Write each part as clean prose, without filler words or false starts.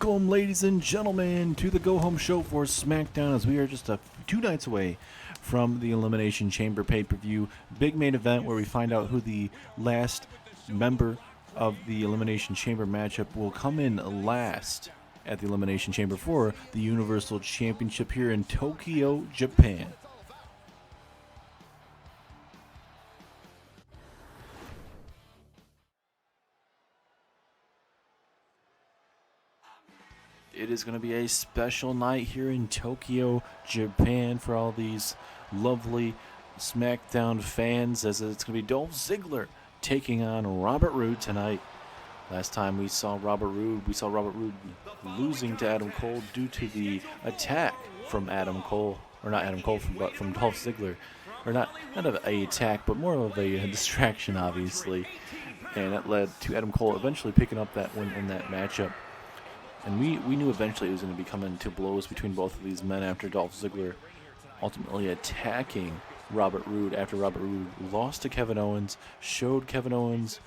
Welcome, ladies and gentlemen, to the Go Home Show for Smackdown, as we are just 2 nights away from the Elimination Chamber pay-per-view. Big main event where we find out who the last member of the Elimination Chamber matchup will come in last at the Elimination Chamber for the Universal Championship here in Tokyo, Japan. It is going to be a special night here in Tokyo, Japan for all these lovely SmackDown fans, as it's going to be Dolph Ziggler taking on Robert Roode tonight. Last time we saw Robert Roode losing to Adam Cole due to the attack from Adam Cole, or not Adam Cole, but from Dolph Ziggler. Or not an attack, but more of a distraction, obviously. And that led to Adam Cole eventually picking up that win in that matchup. And we knew eventually it was going to be coming to blows between both of these men after Dolph Ziggler ultimately attacking Robert Roode after Robert Roode lost to Kevin Owens, showed Kevin Owens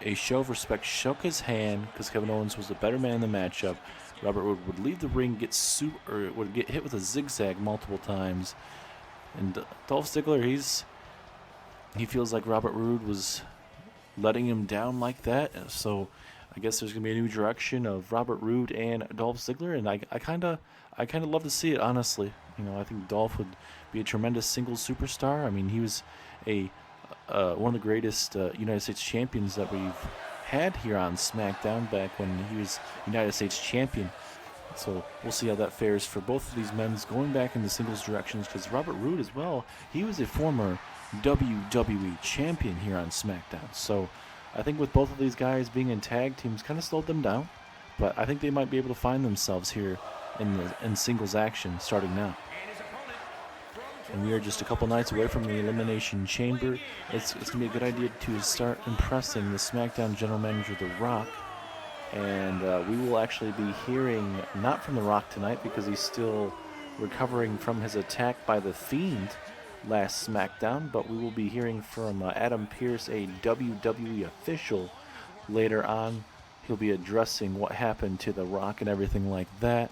a show of respect, shook his hand because Kevin Owens was the better man in the matchup. Robert Roode would leave the ring, would get hit with a zigzag multiple times. And Dolph Ziggler, he feels like Robert Roode was letting him down like that. So I guess there's gonna be a new direction of Robert Roode and Dolph Ziggler, and I kind of love to see it, honestly. You know, I think Dolph would be a tremendous singles superstar. I mean, he was one of the greatest United States champions that we've had here on SmackDown back when he was United States champion. So we'll see how that fares for both of these men going back in the singles directions, because Robert Roode as well, he was a former WWE champion here on SmackDown. So I think with both of these guys being in tag teams kind of slowed them down, but I think they might be able to find themselves here in singles action starting now. And we are just a couple nights away from the Elimination Chamber. It's going to be a good idea to start impressing the SmackDown General Manager, The Rock. And we will actually be hearing, not from The Rock tonight because he's still recovering from his attack by The Fiend last SmackDown, but we will be hearing from Adam Pearce, a WWE official, later on. He'll be addressing what happened to The Rock and everything like that,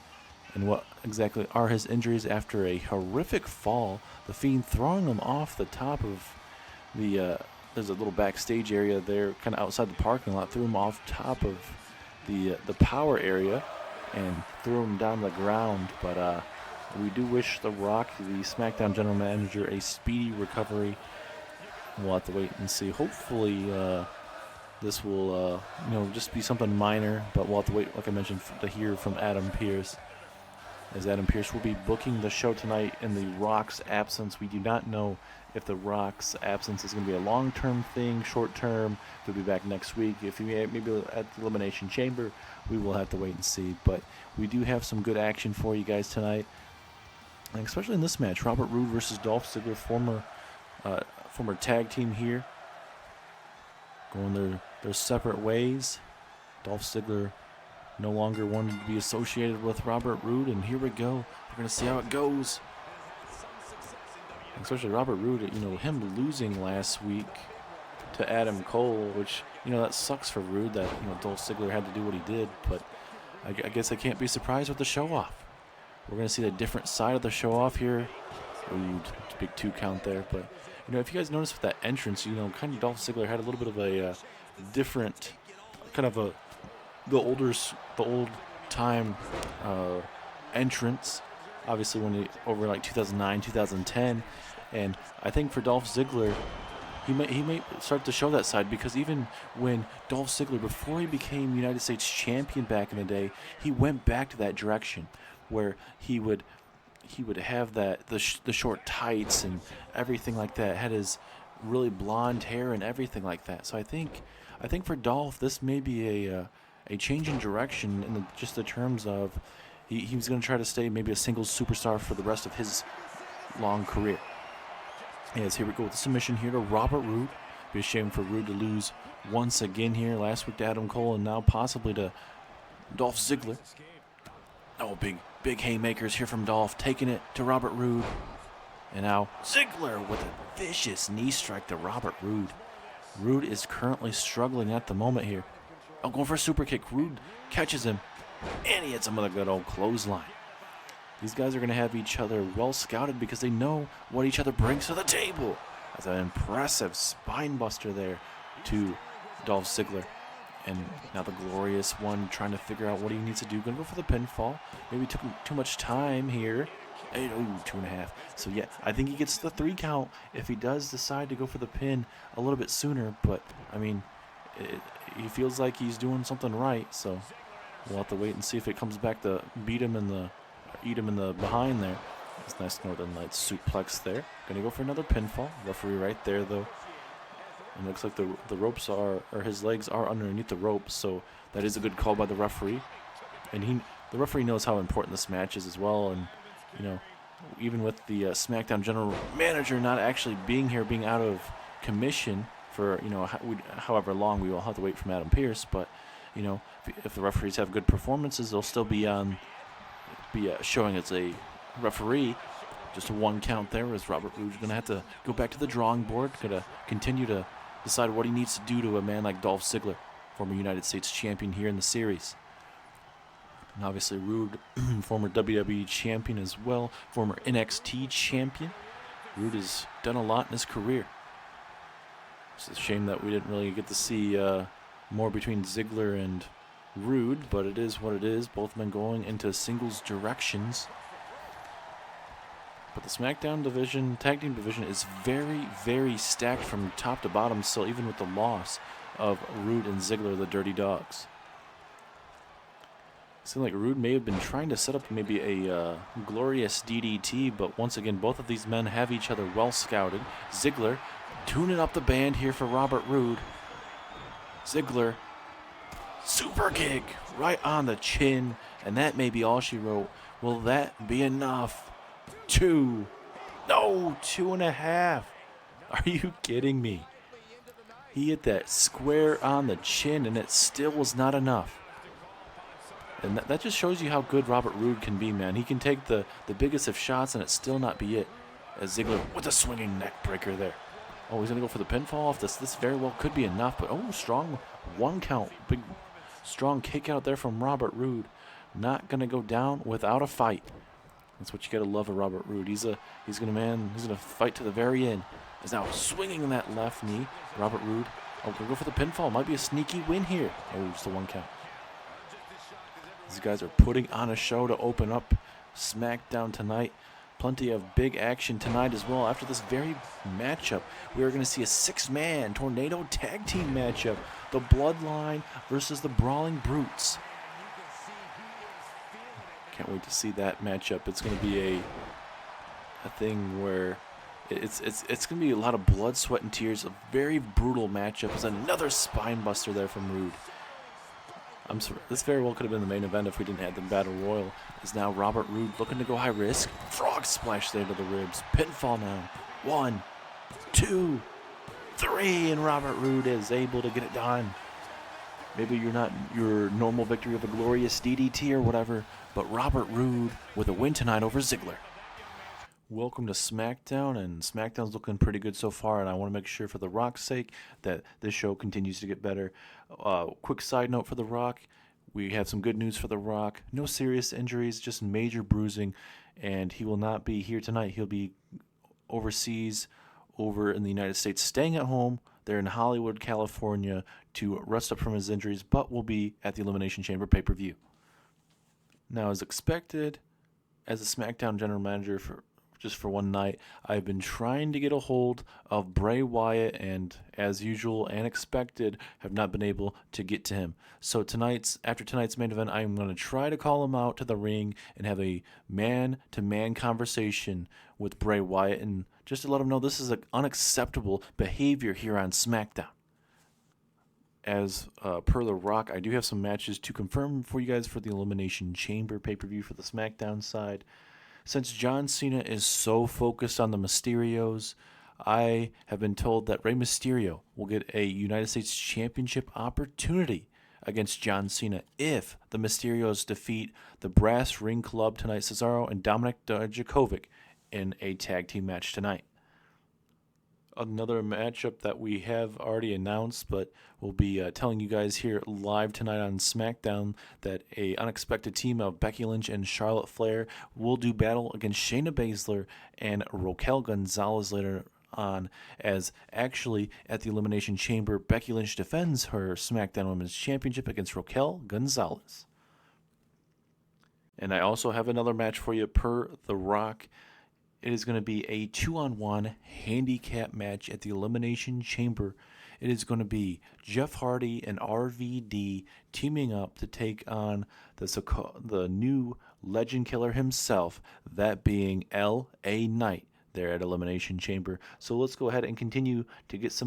and what exactly are his injuries after a horrific fall. The Fiend throwing him off the top of the, there's a little backstage area there, kind of outside the parking lot, threw him off top of the power area and threw him down the ground, but we do wish The Rock, the SmackDown General Manager, a speedy recovery. We'll have to wait and see. Hopefully, this will, just be something minor, but we'll have to wait, like I mentioned, to hear from Adam Pearce, as Adam Pearce will be booking the show tonight in The Rock's absence. We do not know if The Rock's absence is going to be a long-term thing, short-term, if he'll be back next week. If he maybe at the Elimination Chamber, we will have to wait and see. But we do have some good action for you guys tonight. And especially in this match, Robert Roode versus Dolph Ziggler, former tag team here, going their separate ways. Dolph Ziggler no longer wanted to be associated with Robert Roode, and here we go. We're going to see how it goes. Especially Robert Roode, him losing last week to Adam Cole, which, that sucks for Roode that, Dolph Ziggler had to do what he did, but I guess I can't be surprised with the show-off. We're going to see the different side of the show-off here. Ooh, big 2 count there. But, if you guys notice with that entrance, kind of Dolph Ziggler had a little bit of a different, kind of the old-time entrance. Obviously, over like 2009, 2010. And I think for Dolph Ziggler, he may start to show that side, because even when Dolph Ziggler, before he became United States champion back in the day, he went back to that direction, where he would have the short tights and everything like that, had his really blonde hair and everything like that. So I think for Dolph, this may be a change in direction in just the terms of he was going to try to stay maybe a singles superstar for the rest of his long career. Yes, here we go with the submission here to Robert Roode. Be a shame for Roode to lose once again here. Last week to Adam Cole, and now possibly to Dolph Ziggler. Oh, big haymakers here from Dolph, taking it to Robert Roode. And now Ziggler with a vicious knee strike to Robert Roode. Roode is currently struggling at the moment here. Oh, going for a super kick. Roode catches him. And he hits him with a good old clothesline. These guys are going to have each other well scouted because they know what each other brings to the table. That's an impressive spine buster there to Dolph Ziggler. And now the Glorious One trying to figure out what he needs to do. Going to go for the pinfall. Maybe took him too much time here. Oh, 2.5. So yeah, I think he gets the 3 count if he does decide to go for the pin a little bit sooner. But, I mean, he feels like he's doing something right. So we'll have to wait and see if it comes back to eat him in the behind there. It's nice Northern Lights suplex there. Going to go for another pinfall. Referee right there, though. And it looks like the ropes are, or his legs are underneath the ropes, so that is a good call by the referee. And the referee knows how important this match is as well. And, you know, even with the SmackDown general manager not actually being here, being out of commission for, you know, however long, we will have to wait from Adam Pearce. But, you know, if the referees have good performances, they'll still be showing as a referee. Just a 1 count there as Robert Roode's going to have to go back to the drawing board, going to continue to decide what he needs to do to a man like Dolph Ziggler, former United States champion here in the series. And obviously Roode, former WWE champion as well, former NXT champion. Roode has done a lot in his career. It's a shame that we didn't really get to see more between Ziggler and Roode, but it is what it is. Both men going into singles directions. But the SmackDown division, tag team division, is very, very stacked from top to bottom still, even with the loss of Roode and Ziggler, the Dirty Dogs. It seemed like Roode may have been trying to set up maybe a glorious DDT, but once again, both of these men have each other well scouted. Ziggler tuning up the band here for Robert Roode. Ziggler, super kick right on the chin, and that may be all she wrote. Will that be enough? 2. No, 2.5. Are you kidding me? He hit that square on the chin, and it still was not enough. And that just shows you how good Robert Roode can be, man. He can take the biggest of shots, and it still not be it. As Ziggler with a swinging neck breaker there. Oh, he's going to go for the pinfall off this. This very well could be enough, but oh, strong 1 count. Big, strong kick out there from Robert Roode. Not going to go down without a fight. That's what you gotta love of Robert Roode. He's gonna fight to the very end. Is now swinging that left knee. Robert Roode. Oh, gonna go for the pinfall. Might be a sneaky win here. Oh, just a 1 count. These guys are putting on a show to open up SmackDown tonight. Plenty of big action tonight as well. After this very matchup, we are gonna see a 6-man tornado tag team matchup. The Bloodline versus the Brawling Brutes. Can't wait to see that matchup. It's going to be a thing where it's going to be a lot of blood, sweat, and tears. A very brutal matchup. There's another spine buster there from Roode. I'm sorry, this very well could have been the main event if we didn't have the Battle Royal. Is now Robert Roode looking to go high risk. Frog splash there to the ribs. Pinfall now. 1, 2, 3, and Robert Roode is able to get it done. Maybe you're not your normal victory of a glorious DDT or whatever, but Robert Roode with a win tonight over Ziggler. Welcome to SmackDown, and SmackDown's looking pretty good so far, and I want to make sure for The Rock's sake that this show continues to get better. Quick side note for The Rock, we have some good news for The Rock. No serious injuries, just major bruising, and he will not be here tonight. He'll be overseas, over in the United States, staying at home. They're in Hollywood, California, to rest up from his injuries, but will be at the Elimination Chamber pay-per-view. Now, as expected, as a SmackDown general manager for 1 night, I've been trying to get a hold of Bray Wyatt, and as usual and expected, have not been able to get to him. So after tonight's main event, I'm going to try to call him out to the ring and have a man-to-man conversation with Bray Wyatt, and just to let him know this is an unacceptable behavior here on SmackDown. As per The Rock, I do have some matches to confirm for you guys for the Elimination Chamber pay-per-view for the SmackDown side. Since John Cena is so focused on the Mysterios, I have been told that Rey Mysterio will get a United States Championship opportunity against John Cena if the Mysterios defeat the Brass Ring Club tonight, Cesaro and Dominik Dijakovic, in a tag team match tonight. another matchup that we have already announced, but we'll be telling you guys here live tonight on SmackDown that a unexpected team of Becky Lynch and Charlotte Flair will do battle against Shayna Baszler and Raquel Gonzalez later on, as actually at the Elimination Chamber, Becky Lynch defends her SmackDown Women's Championship against Raquel Gonzalez. And I also have another match for you per The Rock. It is going to be a 2-on-1 handicap match at the Elimination Chamber. It is going to be Jeff Hardy and RVD teaming up to take on the new legend killer himself, that being LA Knight there at Elimination Chamber. So let's go ahead and continue to get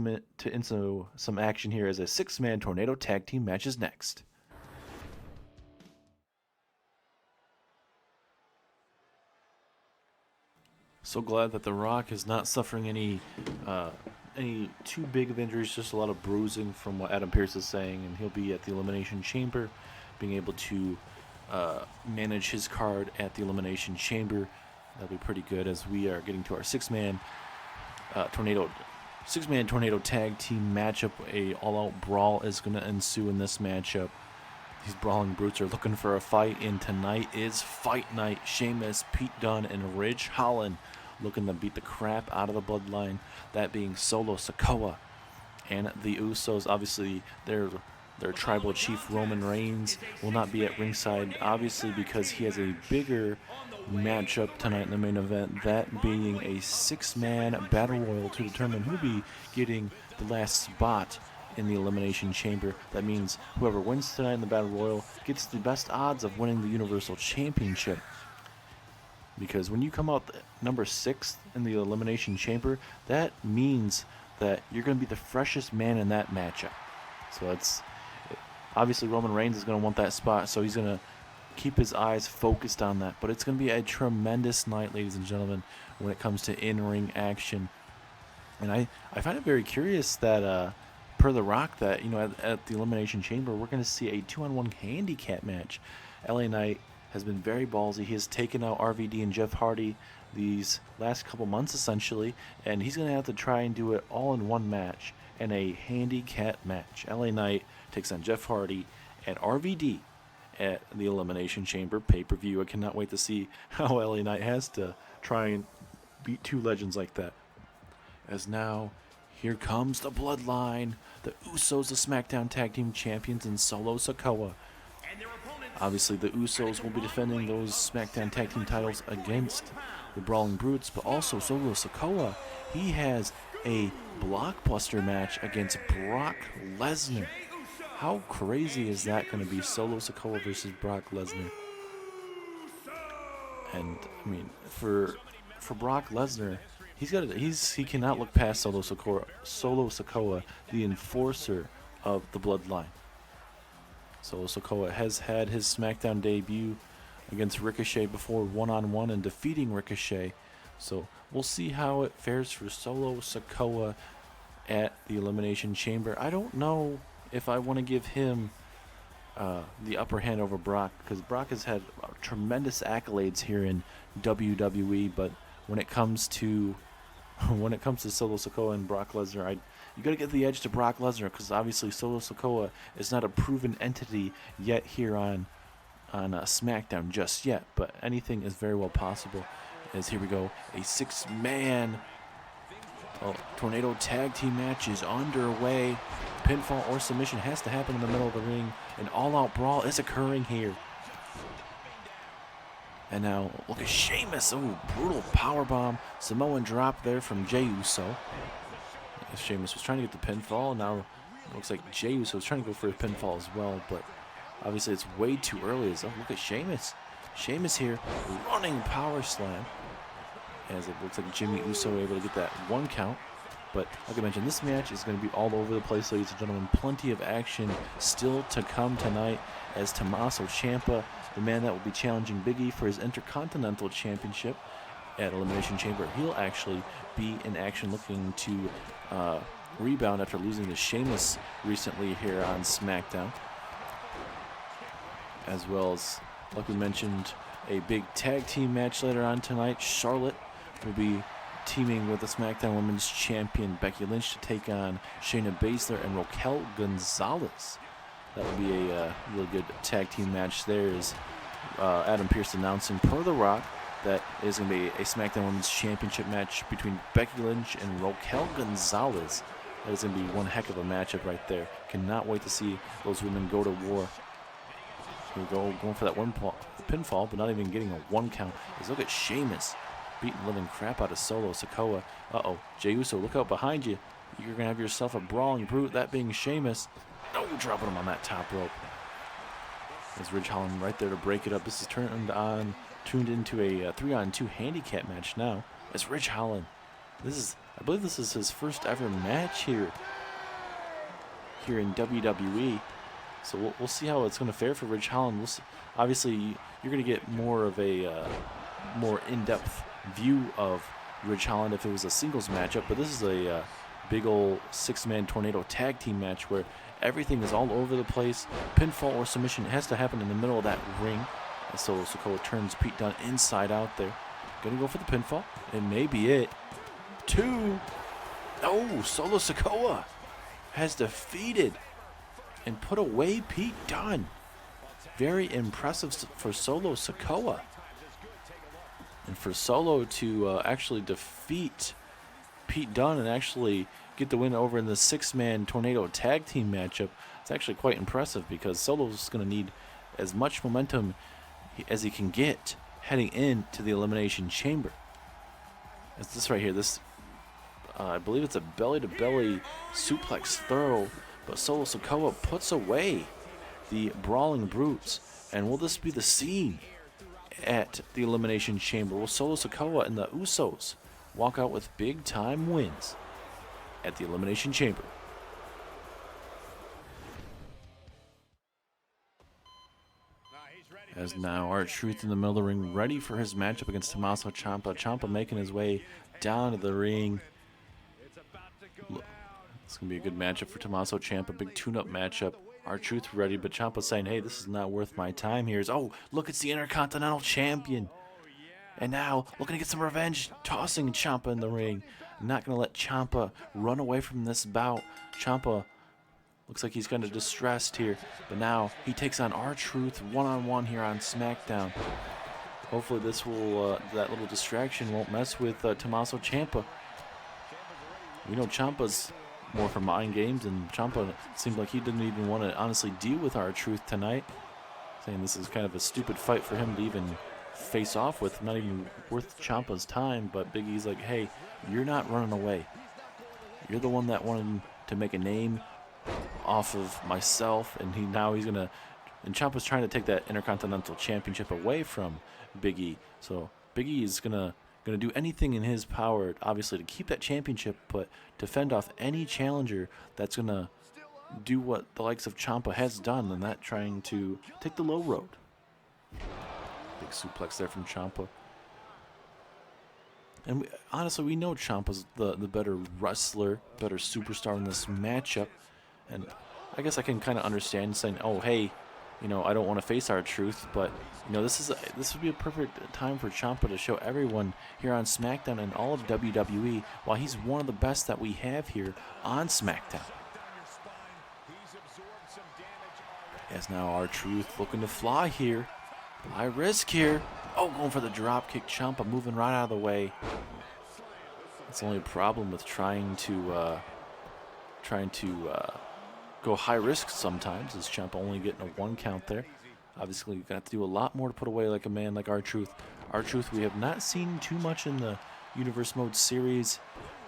into some action here as a 6-man tornado tag team match is next. So glad that The Rock is not suffering any too big of injuries, just a lot of bruising from what Adam Pearce is saying, and he'll be at the Elimination Chamber, being able to manage his card at the Elimination Chamber. That'll be pretty good as we are getting to our 6-man tornado tag team matchup. A all-out brawl is going to ensue in this matchup. These Brawling Brutes are looking for a fight, and tonight is fight night. Sheamus, Pete Dunne, and Ridge Holland looking to beat the crap out of the Bloodline, that being Solo Sikoa and the Usos. Obviously, their tribal chief Roman Reigns will not be at ringside, obviously because he has a bigger matchup tonight in the main event, that being a 6-man battle royal to determine who will be getting the last spot in the Elimination Chamber. That means whoever wins tonight in the Battle Royal gets the best odds of winning the Universal Championship. Because when you come out number 6 in the Elimination Chamber, that means that you're going to be the freshest man in that matchup. So obviously Roman Reigns is going to want that spot, so he's going to keep his eyes focused on that. But it's going to be a tremendous night, ladies and gentlemen, when it comes to in-ring action. And I find it very curious that per The Rock, that at the Elimination Chamber we're going to see a 2-on-1 handicap match. LA Knight has been very ballsy. He has taken out RVD and Jeff Hardy these last couple months essentially, and he's going to have to try and do it all in one match in a handicap match. LA Knight takes on Jeff Hardy and RVD at the Elimination Chamber pay-per-view. I cannot wait to see how LA Knight has to try and beat two legends like that. As now, here comes the Bloodline, the Usos, the Smackdown Tag Team Champions, and Solo Sikoa. Obviously, the Usos will be defending those Smackdown Tag Team titles against the Brawling Brutes, but also Solo Sikoa, he has a blockbuster match against Brock Lesnar. How crazy is that going to be, Solo Sikoa versus Brock Lesnar? And I mean, for Brock Lesnar, he cannot look past Solo Sikoa, the enforcer of the Bloodline. Solo Sikoa has had his SmackDown debut against Ricochet before one-on-one and defeating Ricochet. So we'll see how it fares for Solo Sikoa at the Elimination Chamber. I don't know if I want to give him the upper hand over Brock, because Brock has had tremendous accolades here in WWE, but when it comes to Solo Sikoa and Brock Lesnar, you got to get the edge to Brock Lesnar, because obviously Solo Sikoa is not a proven entity yet here on SmackDown just yet, but anything is very well possible. As here we go, a 6-man tornado tag team match is underway. Pinfall or submission has to happen in the middle of the ring. An all-out brawl is occurring here. And now, look at Sheamus. Oh, brutal powerbomb. Samoan drop there from Jey Uso. Sheamus was trying to get the pinfall. Now, it looks like Jey Uso was trying to go for a pinfall as well. But obviously, it's way too early. Look at Sheamus. Sheamus here, running power slam. As it looks like Jimmy Uso able to get that 1 count. But like I mentioned, this match is going to be all over the place, ladies and gentlemen. Plenty of action still to come tonight, as Tommaso Ciampa, the man that will be challenging Big E for his Intercontinental Championship at Elimination Chamber, he'll actually be in action looking to rebound after losing to Sheamus recently here on SmackDown. As well as, like we mentioned, a big tag team match later on tonight. Charlotte will be teaming with the Smackdown Women's Champion Becky Lynch to take on Shayna Baszler and Raquel Gonzalez. That will be a really good tag team match there. Is Adam Pearce announcing per The Rock that it is going to be a SmackDown Women's Championship match between Becky Lynch and Raquel Gonzalez. That is going to be one heck of a matchup right there. Cannot wait to see those women go to war. Here we go, going for that pinfall, but not even getting a 1 count. Let's look at Sheamus beating the living crap out of Solo Sikoa. Uh-oh, Jey Uso, look out behind you. You're going to have yourself a brawling brute, that being Sheamus. Oh, dropping him on that top rope. There's Ridge Holland right there to break it up. This is tuned into a 3-on-2 handicap match now. It's Ridge Holland. I believe this is his first ever match here in WWE. So we'll see how it's going to fare for Ridge Holland. Obviously, you're going to get more of a more in-depth view of Ridge Holland if it was a singles matchup, but this is a big old 6-man tornado tag team match where everything is all over the place. Pinfall or submission, it has to happen in the middle of that ring. And Solo Sikoa turns Pete Dunne inside out there. Gonna go for the pinfall. It may be it. 2. Oh, Solo Sikoa has defeated and put away Pete Dunne. Very impressive for Solo Sikoa. And for Solo to actually defeat Pete Dunne and actually get the win over in the 6-man tornado tag team matchup, it's actually quite impressive because Solo's going to need as much momentum as he can get heading into the Elimination Chamber. It's this right here. This, I believe it's a belly-to-belly suplex throw, but Solo Sikoa puts away the Brawling Brutes. And will this be the scene at the Elimination Chamber? Will Solo Sikoa and the Usos walk out with big-time wins at the Elimination Chamber? As now R-Truth in the middle of the ring, ready for his matchup against Tommaso Ciampa. Ciampa making his way down to the ring. It's going to be a good matchup for Tommaso Ciampa, big tune-up matchup. R-Truth ready, but Ciampa's saying, hey, this is not worth my time here. Oh, look, it's the Intercontinental Champion. And now, looking to get some revenge, tossing Ciampa in the ring. Not going to let Ciampa run away from this bout. Ciampa looks like he's kind of distressed here. But now, he takes on R-Truth one-on-one here on SmackDown. Hopefully this will, that little distraction won't mess with Tommaso Ciampa. We know Ciampa's more for mind games, and Ciampa seemed like he didn't even want to honestly deal with R-Truth tonight. Saying this is kind of a stupid fight for him to even face off with, not even worth Ciampa's time. But Big E's like, hey, you're not running away. You're the one that wanted to make a name off of myself, and he's gonna, and Ciampa's trying to take that Intercontinental Championship away from Big E. So Big E is gonna do anything in his power, obviously, to keep that championship, but to fend off any challenger that's gonna do what the likes of Ciampa has done, and that trying to take the low road. Big suplex there from Ciampa. And honestly, we know Ciampa's the better wrestler, better superstar in this matchup. And I guess I can kind of understand saying, oh, hey, I don't want to face R-Truth, but, this would be a perfect time for Ciampa to show everyone here on SmackDown and all of WWE why he's one of the best that we have here on SmackDown. As now R-Truth looking to fly here. High risk here. Oh, going for the drop kick. Ciampa moving right out of the way. That's the only problem with trying to go high risk sometimes, is Ciampa only getting a 1 count there. Obviously, you're going to have to do a lot more to put away like a man like R-Truth. R-Truth, we have not seen too much in the Universe Mode series.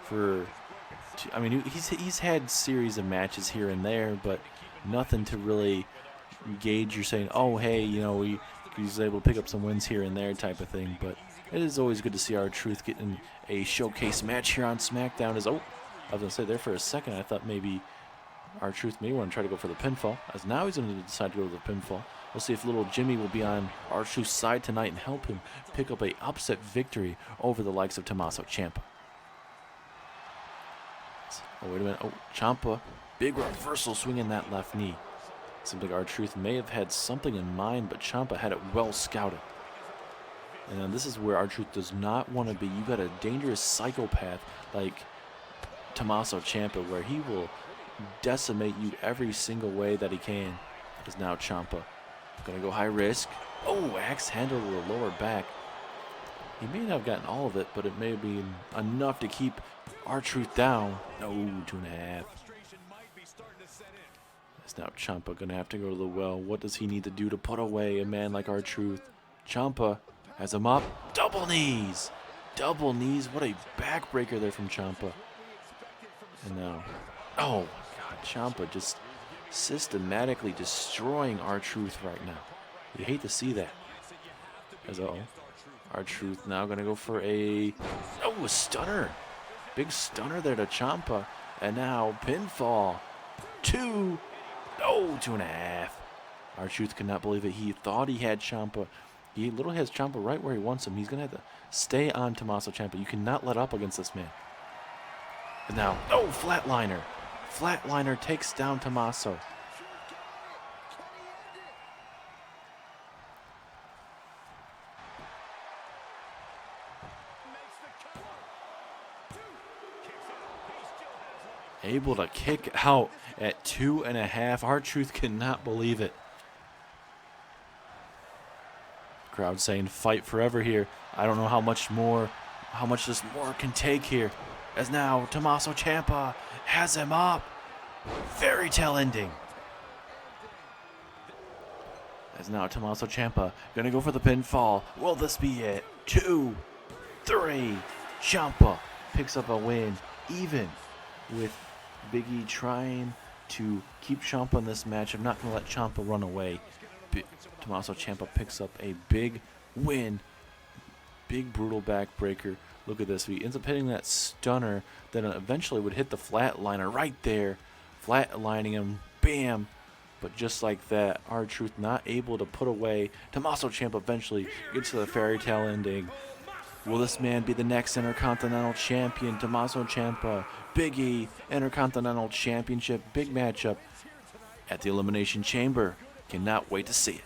He's had series of matches here and there, but nothing to really gauge. You're saying, oh, hey, he's able to pick up some wins here and there type of thing. But it is always good to see R-Truth getting a showcase match here on SmackDown. I was going to say there for a second, I thought maybe R-Truth may want to try to go for the pinfall, as now he's going to decide to go to the pinfall. We'll see if little Jimmy will be on R-Truth's side tonight and help him pick up a upset victory over the likes of Tommaso Ciampa. Oh, wait a minute. Oh, Ciampa, big reversal swinging that left knee. Seems like R-Truth may have had something in mind, but Ciampa had it well scouted. And this is where R-Truth does not want to be. You got a dangerous psychopath like Tommaso Ciampa, where he will decimate you every single way that he can. Is now Ciampa gonna go high risk. Oh, axe handle to the lower back. He may not have gotten all of it, but it may have been enough to keep R-Truth down. No, 2.5. It's now Ciampa gonna have to go to the well. What does he need to do to put away a man like R-Truth? Ciampa has him up. Double knees. Double knees. What a backbreaker there from Ciampa. And now, oh my God, Ciampa just systematically destroying R-Truth right now. You hate to see that. As R-Truth now gonna go for a stunner. Big stunner there to Ciampa. And now pinfall. 2.5. R-Truth could not believe it. He thought he had Ciampa. He literally has Ciampa right where he wants him. He's gonna have to stay on Tommaso Ciampa. You cannot let up against this man. And now, flatliner. Flatliner takes down Tommaso. Able to kick out at 2.5. R-Truth cannot believe it. Crowd saying fight forever here. I don't know how much this more can take here. As now Tommaso Ciampa has him up. Fairy tale ending. As now Tommaso Ciampa gonna go for the pinfall. Will this be it? 2, 3. Ciampa picks up a win, even with Biggie trying to keep Ciampa in this match. I'm not going to let Ciampa run away. Tommaso Ciampa picks up a big win. Big brutal backbreaker. Look at this. He ends up hitting that stunner. Then eventually would hit the flatliner right there. Flatlining him. Bam. But just like that, R-Truth not able to put away. Tommaso Ciampa eventually gets to the fairy tale ending. Will this man be the next Intercontinental Champion? Tommaso Ciampa, Big E, Intercontinental Championship, big matchup at the Elimination Chamber. Cannot wait to see it.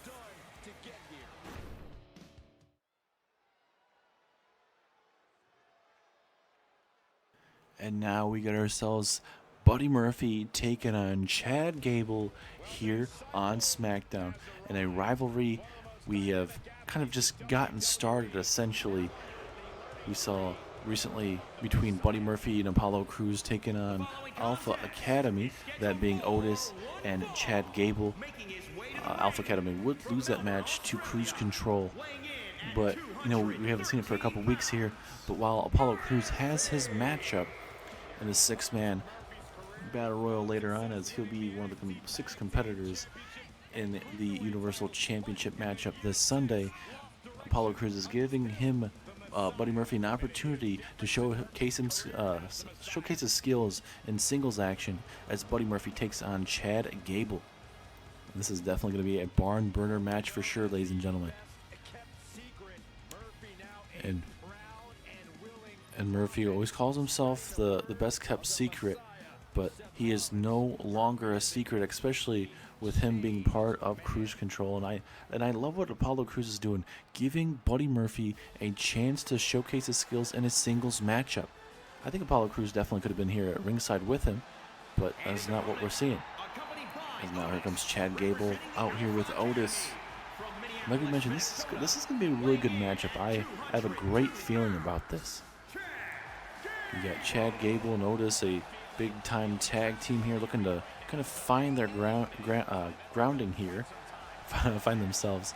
And now we get ourselves Buddy Murphy taking on Chad Gable here on SmackDown. In a rivalry we have kind of just gotten started, essentially. We saw recently between Buddy Murphy and Apollo Crews taking on Alpha Academy, that being Otis and Chad Gable. Alpha Academy would lose that match to Cruise Control, but we haven't seen it for a couple weeks here. But while Apollo Crews has his matchup in the 6-man Battle Royal later on, as he'll be one of the 6 competitors in the Universal Championship matchup this Sunday, Apollo Crews is giving him Buddy Murphy an opportunity to showcase his skills in singles action as Buddy Murphy takes on Chad Gable. This is definitely going to be a barn burner match for sure, ladies and gentlemen. And Murphy always calls himself the best kept secret, but he is no longer a secret, especially with him being part of Cruise Control. And I love what Apollo Crews is doing, giving Buddy Murphy a chance to showcase his skills in a singles matchup. I think Apollo Crews definitely could have been here at ringside with him, but that's not what we're seeing. And now here comes Chad Gable out here with Otis. Like we mentioned, this is going to be a really good matchup. I have a great feeling about this. You got Chad Gable and Otis, a big-time tag team here, looking to kind of find their grounding here, find themselves.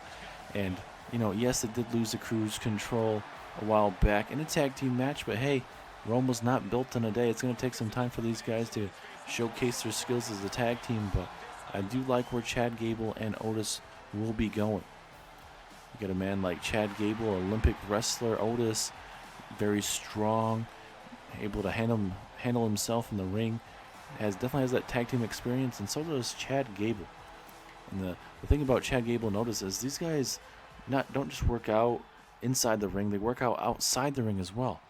And, yes, they did lose the Cruise Control a while back in a tag team match, but hey, Rome was not built in a day. It's going to take some time for these guys to showcase their skills as a tag team, but I do like where Chad Gable and Otis will be going. You got a man like Chad Gable, Olympic wrestler. Otis, very strong, able to handle himself in the ring. Definitely has that tag team experience, and so does Chad Gable. And the thing about Chad Gable and Otis is these guys don't just work out inside the ring, they work out outside the ring as well.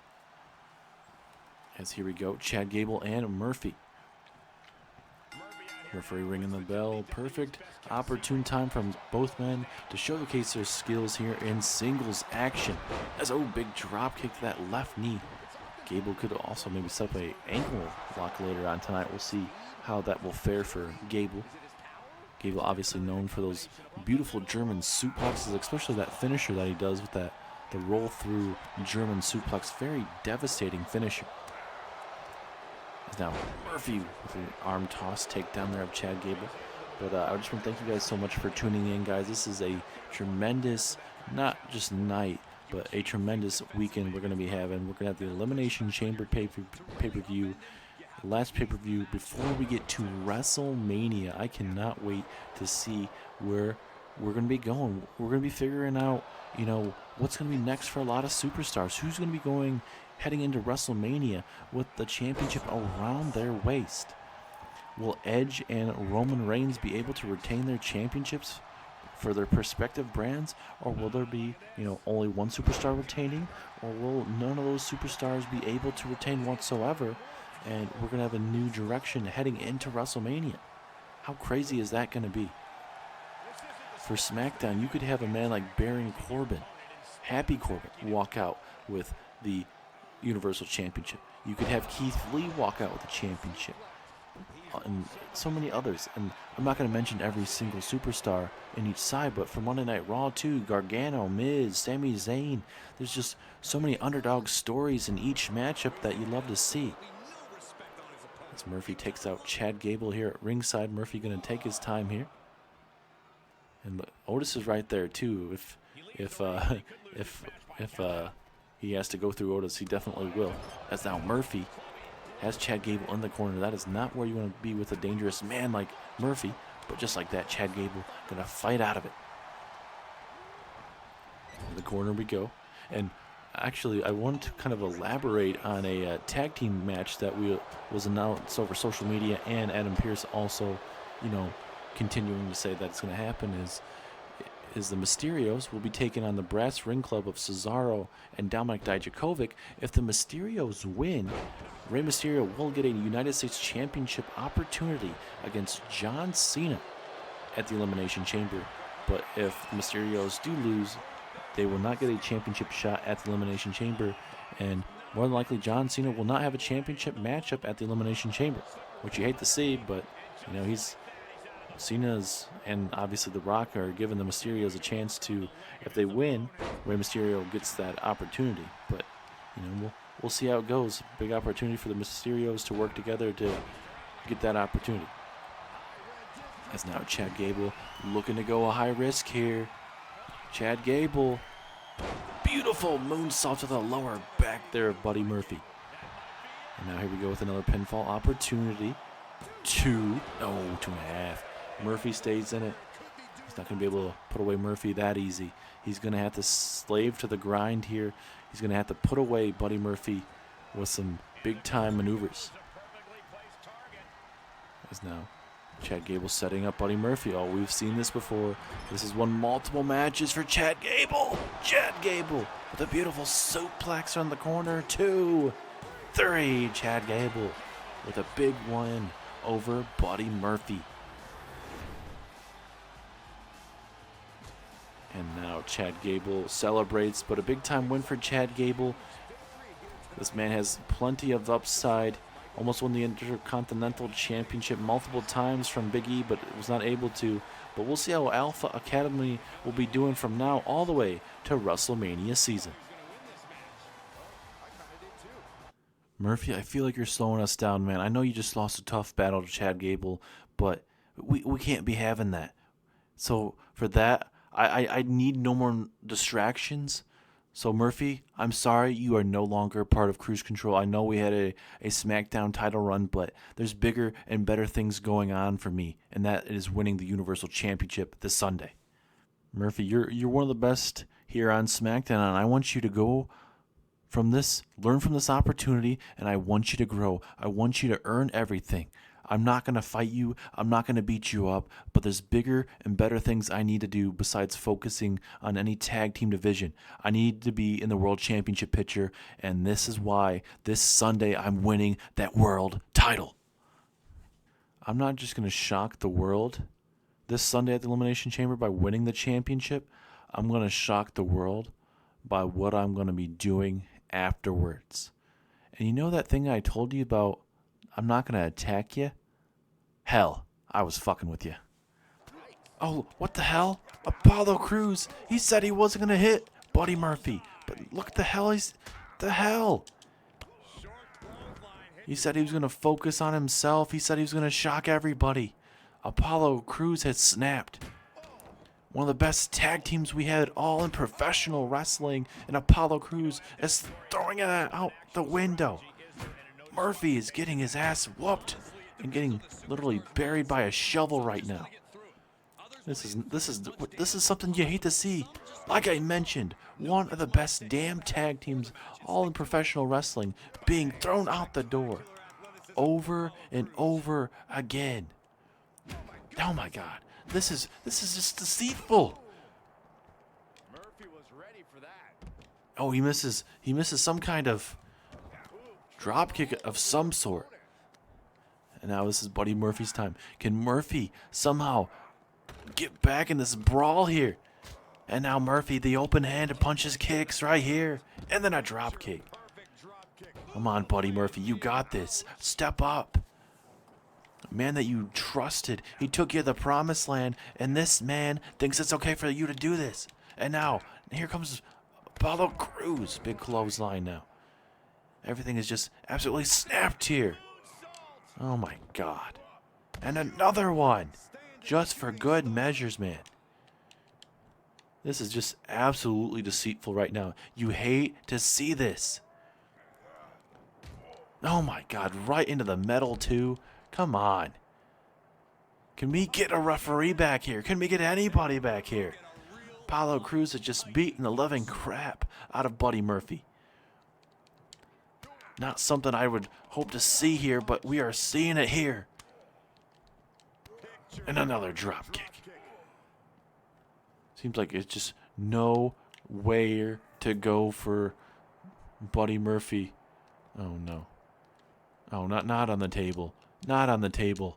As here we go, Chad Gable and Murphy. Referee ringing the bell. Perfect, opportune time from both men to showcase their skills here in singles action. As big drop kick to that left knee. Gable could also maybe set up a ankle lock later on tonight. We'll see how that will fare for Gable. Gable obviously known for those beautiful German suplexes, especially that finisher that he does with the roll through German suplex. Very devastating finisher. Now Murphy with an arm toss takedown there of Chad Gable. But I just want to thank you guys so much for tuning in, guys. This is a tremendous, not just night, but a tremendous weekend we're going to be having. We're going to have the Elimination Chamber pay-per-view, last pay-per-view before we get to WrestleMania. I cannot wait to see where we're going to be going. We're going to be figuring out, what's going to be next for a lot of superstars. Who's going to be heading into WrestleMania with the championship around their waist? Will Edge and Roman Reigns be able to retain their championships for their respective brands, or will there be, only one superstar retaining, or will none of those superstars be able to retain whatsoever, and we're going to have a new direction heading into WrestleMania? How crazy is that going to be? For SmackDown, you could have a man like Baron Corbin, Happy Corbin, walk out with the Universal Championship. You could have Keith Lee walk out with the championship. And so many others. And I'm not going to mention every single superstar in each side, but for Monday Night Raw too, Gargano, Miz, Sami Zayn, there's just so many underdog stories in each matchup that you love to see. As Murphy takes out Chad Gable here at ringside, Murphy going to take his time here. And look, Otis is right there too. If he has to go through Otis, he definitely will. As now Murphy has Chad Gable in the corner. That is not where you want to be with a dangerous man like Murphy. But just like that, Chad Gable going to fight out of it. In the corner we go. And actually, I want to kind of elaborate on a tag team match that was announced over social media, and Adam Pearce also, continuing to say that it's going to happen is the Mysterios will be taking on the Brass Ring Club of Cesaro and Dominik Dijakovic. If the Mysterios win, Rey Mysterio will get a United States Championship opportunity against John Cena at the Elimination Chamber. But if the Mysterios do lose, they will not get a championship shot at the Elimination Chamber, and more than likely John Cena will not have a championship matchup at the Elimination Chamber, which you hate to see, but Cena's and obviously The Rock are giving the Mysterios a chance to, if they win, Rey Mysterio gets that opportunity. But we'll see how it goes. Big opportunity for the Mysterios to work together to get that opportunity. As now Chad Gable looking to go a high risk here. Chad Gable, beautiful moonsault to the lower back there of Buddy Murphy. And now here we go with another pinfall opportunity. 2.5. Murphy stays in it. He's not going to be able to put away Murphy that easy. He's going to have to slave to the grind here. He's going to have to put away Buddy Murphy with some big-time maneuvers. As now Chad Gable setting up Buddy Murphy. Oh, we've seen this before. This has won multiple matches for Chad Gable. Chad Gable with a beautiful suplex on the corner. 2, 3. Chad Gable with a big win over Buddy Murphy. And now Chad Gable celebrates, but a big-time win for Chad Gable. This man has plenty of upside. Almost won the Intercontinental Championship multiple times from Big E, but was not able to. But we'll see how Alpha Academy will be doing from now all the way to WrestleMania season. Murphy, I feel like you're slowing us down, man. I know you just lost a tough battle to Chad Gable, but we can't be having that. So for that, I need no more distractions. So Murphy, I'm sorry, you are no longer part of Cruise Control. I know we had a SmackDown title run, but there's bigger and better things going on for me, and that is winning the Universal Championship this Sunday. Murphy, you're one of the best here on SmackDown, and I want you to go from this, learn from this opportunity, and I want you to grow. I want you to earn everything. I'm not going to fight you. I'm not going to beat you up, but there's bigger and better things I need to do besides focusing on any tag team division. I need to be in the World Championship picture, and this is why this Sunday I'm winning that world title. I'm not just going to shock the world this Sunday at the Elimination Chamber by winning the championship. I'm going to shock the world by what I'm going to be doing afterwards. And you know that thing I told you about, I'm not going to attack you? Hell, I was fucking with you. Oh, what the hell? Apollo Crews. He said he wasn't going to hit Buddy Murphy. But look the hell The hell? He said he was going to focus on himself. He said he was going to shock everybody. Apollo Crews had snapped. One of the best tag teams we had all in professional wrestling. And Apollo Crews is throwing it out the window. Murphy is getting his ass whooped and getting literally buried by a shovel right now. This is something you hate to see. Like I mentioned, one of the best damn tag teams all in professional wrestling being thrown out the door over and over again. Oh my God, this is just deceitful. Oh, he misses some kind of drop kick of some sort. And now this is Buddy Murphy's time. Can Murphy somehow get back in this brawl here? And now Murphy, the open hand punches, kicks right here. And then a drop kick. Come on, Buddy Murphy, you got this. Step up. A man that you trusted. He took you to the promised land. And this man thinks it's okay for you to do this. And now, here comes Apollo Crews. Big clothesline now. Everything is just absolutely snapped here. Oh my God. And another one. Just for good measures, man. This is just absolutely deceitful right now. You hate to see this. Oh my God, right into the metal too. Come on. Can we get a referee back here? Can we get anybody back here? Apollo Crews has just beaten the living crap out of Buddy Murphy. Not something I would hope to see here, but we are seeing it here. And another drop kick. Seems like it's just nowhere to go for Buddy Murphy. Oh no. Oh, not on the table. Not on the table.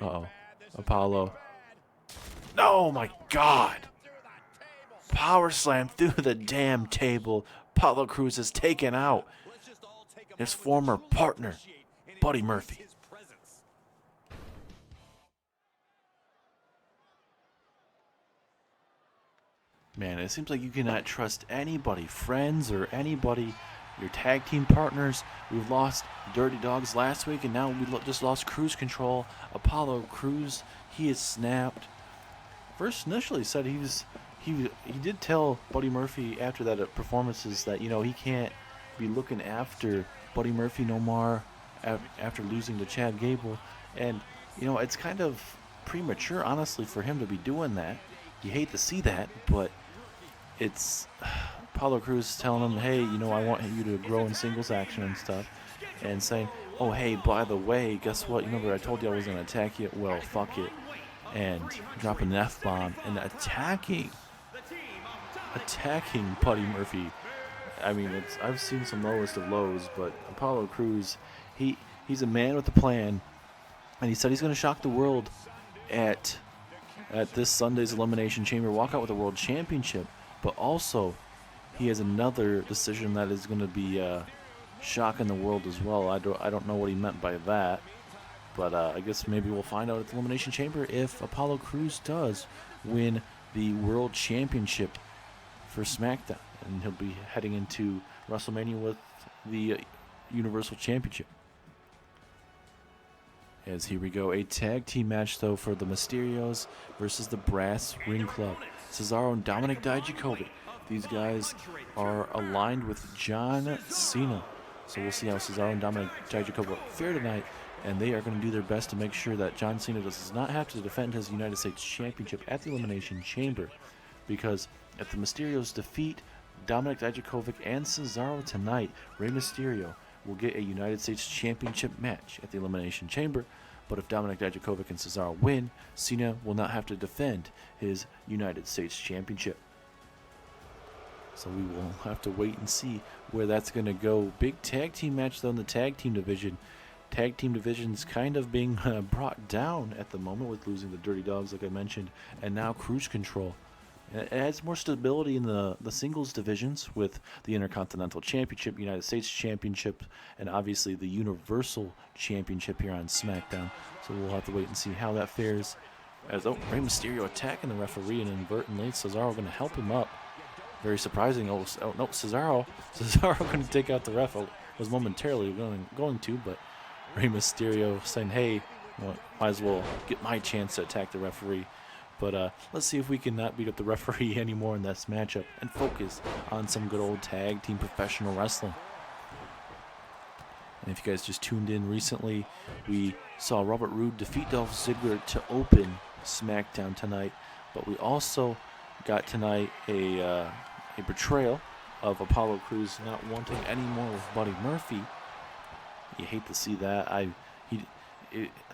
Uh-oh. Apollo. Oh my God. Power slam through the damn table. Apollo Crews is taken out. His former partner, Buddy Murphy. Man, it seems like you cannot trust anybody, friends or anybody, your tag team partners. We've lost Dirty Dogs last week, and now we just lost Cruise Control. Apollo Crews, he is snapped. First, initially said he did tell Buddy Murphy after that performances that, you know, he can't be looking after Buddy Murphy no more after losing to Chad Gable. And, you know, it's kind of premature, honestly, for him to be doing that. You hate to see that, but it's Apollo Crews telling him, hey, you know, I want you to grow in singles action and stuff. And saying, oh, hey, by the way, guess what? You remember I told you I was going to attack you? Well, fuck it. And dropping an F-bomb and attacking Buddy Murphy. I mean, I've seen some lowest of lows, but Apollo Crews, he's a man with a plan. And he said he's going to shock the world at this Sunday's Elimination Chamber, walk out with the World Championship. But also, he has another decision that is going to be shocking the world as well. I don't know what he meant by that. But I guess maybe we'll find out at the Elimination Chamber if Apollo Crews does win the World Championship for Smackdown. And he'll be heading into WrestleMania with the Universal Championship. As here we go, a tag team match though for the Mysterios versus the Brass Ring Club. Cesaro and Dominik Dijakovic. These guys are aligned with John Cena. So we'll see how Cesaro and Dominik Dijakovic fare tonight. And they are going to do their best to make sure that John Cena does not have to defend his United States Championship at the Elimination Chamber. Because at the Mysterios' defeat, Dominik Dijakovic and Cesaro tonight, Rey Mysterio will get a United States Championship match at the Elimination Chamber. But if Dominik Dijakovic and Cesaro win, Cena will not have to defend his United States Championship. So we will have to wait and see where that's going to go. Big tag team match, though, in the tag team division. tag team division's kind of being brought down at the moment with losing the Dirty Dogs, like I mentioned, and now Cruise Control. It adds more stability in the singles divisions with the Intercontinental Championship, United States Championship, and obviously the Universal Championship here on SmackDown. So we'll have to wait and see how that fares. As Rey Mysterio attacking the referee and inadvertently, Cesaro going to help him up. Very surprising. Oh no, Cesaro going to take out the ref. Was momentarily going to, but Rey Mysterio saying, hey, might as well get my chance to attack the referee. But let's see if we can not beat up the referee anymore in this matchup and focus on some good old tag team professional wrestling. And if you guys just tuned in recently, we saw Robert Roode defeat Dolph Ziggler to open SmackDown tonight. But we also got tonight a betrayal of Apollo Crews not wanting any more with Buddy Murphy. You hate to see that. I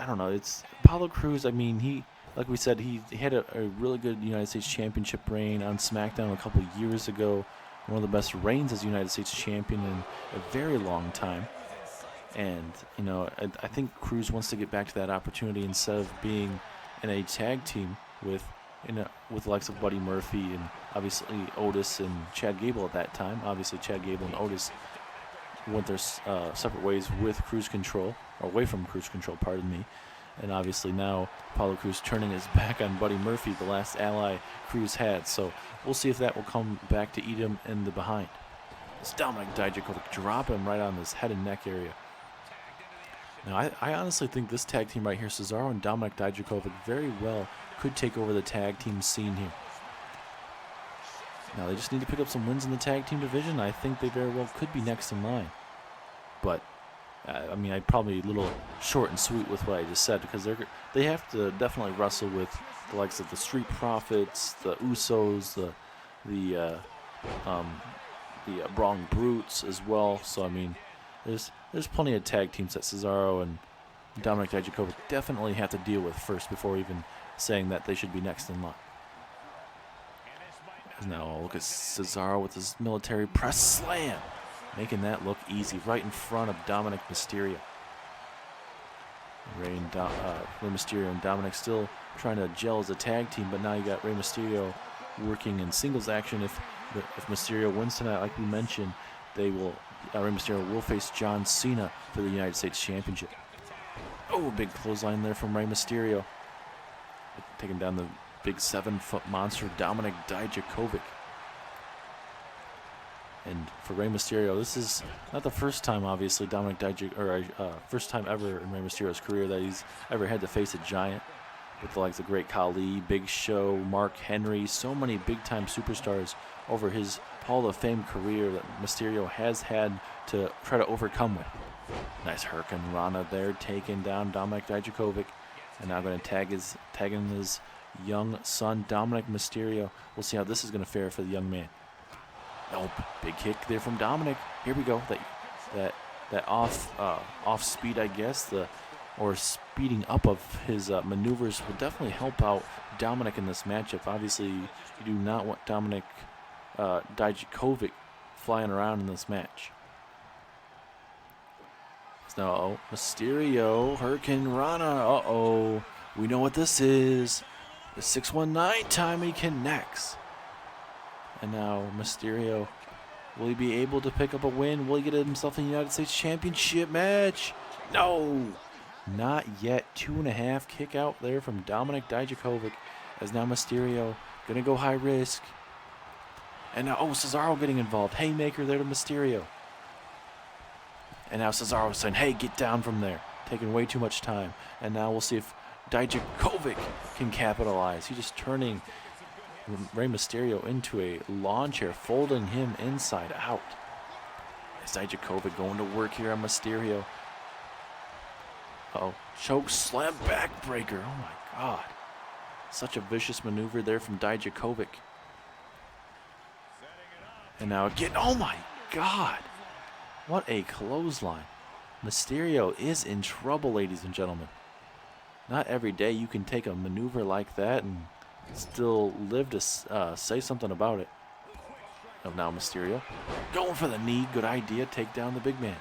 don't know. It's Apollo Crews. I mean, like we said, he had a really good United States Championship reign on SmackDown a couple of years ago. One of the best reigns as United States Champion in a very long time. And, I think Crews wants to get back to that opportunity instead of being in a tag team with the likes of Buddy Murphy and obviously Otis and Chad Gable at that time. Obviously, Chad Gable and Otis went their separate ways with Cruise Control, or away from Cruise Control, pardon me. And obviously now Apollo Crews turning his back on Buddy Murphy, the last ally Crews had. So we'll see if that will come back to eat him in the behind. It's Dominik Dijakovic drop him right on his head and neck area. Now I honestly think this tag team right here, Cesaro and Dominik Dijakovic, very well could take over the tag team scene here. Now they just need to pick up some wins in the tag team division. I think they very well could be next in line. But I'd probably a little short and sweet with what I just said, because they have to definitely wrestle with the likes of the Street Profits, the Usos, the Brawling Brutes as well. So there's plenty of tag teams that Cesaro and Dominik Dijakovic definitely have to deal with first before even saying that they should be next in line. Now look at Cesaro with his military press slam, making that look easy right in front of Dominik Mysterio. Rey Mysterio and Dominik still trying to gel as a tag team, but now you got Rey Mysterio working in singles action. If Mysterio wins tonight, like we mentioned, Rey Mysterio will face John Cena for the United States Championship. Oh, big clothesline there from Rey Mysterio, taking down the big 7-foot monster Dominik Dijakovic. And for Rey Mysterio, this is not the first time, obviously, first time ever in Rey Mysterio's career that he's ever had to face a giant. With the likes of Great Khali, Big Show, Mark Henry, so many big-time superstars over his Hall of Fame career that Mysterio has had to try to overcome with. Nice Hurricane Rana there, taking down Dominik Dijakovic, and now going to tag in his young son, Dominik Mysterio. We'll see how this is going to fare for the young man. Nope, big kick there from Dominik. Here we go. That off speed, I guess, or speeding up of his maneuvers will definitely help out Dominik in this matchup. Obviously, you do not want Dominik Dijakovic flying around in this match. Now, Mysterio, Hurricane Rana. We know what this is. The 619 time he connects. And now Mysterio, will he be able to pick up a win? Will he get himself a United States Championship match? No, not yet. 2.5 kick out there from Dominik Dijakovic, as now Mysterio gonna go high risk. And now, Cesaro getting involved. Haymaker there to Mysterio. And now Cesaro saying, hey, get down from there. Taking way too much time. And now we'll see if Dijakovic can capitalize. He's just turning Rey Mysterio into a lawn chair, folding him inside out. Is Dijakovic going to work here on Mysterio? Choke slam backbreaker. Oh my God. Such a vicious maneuver there from Dijakovic. And now again, oh my God. What a clothesline. Mysterio is in trouble, ladies and gentlemen. Not every day you can take a maneuver like that and still live to say something about it. Now Mysterio going for the knee. Good idea. Take down the big man.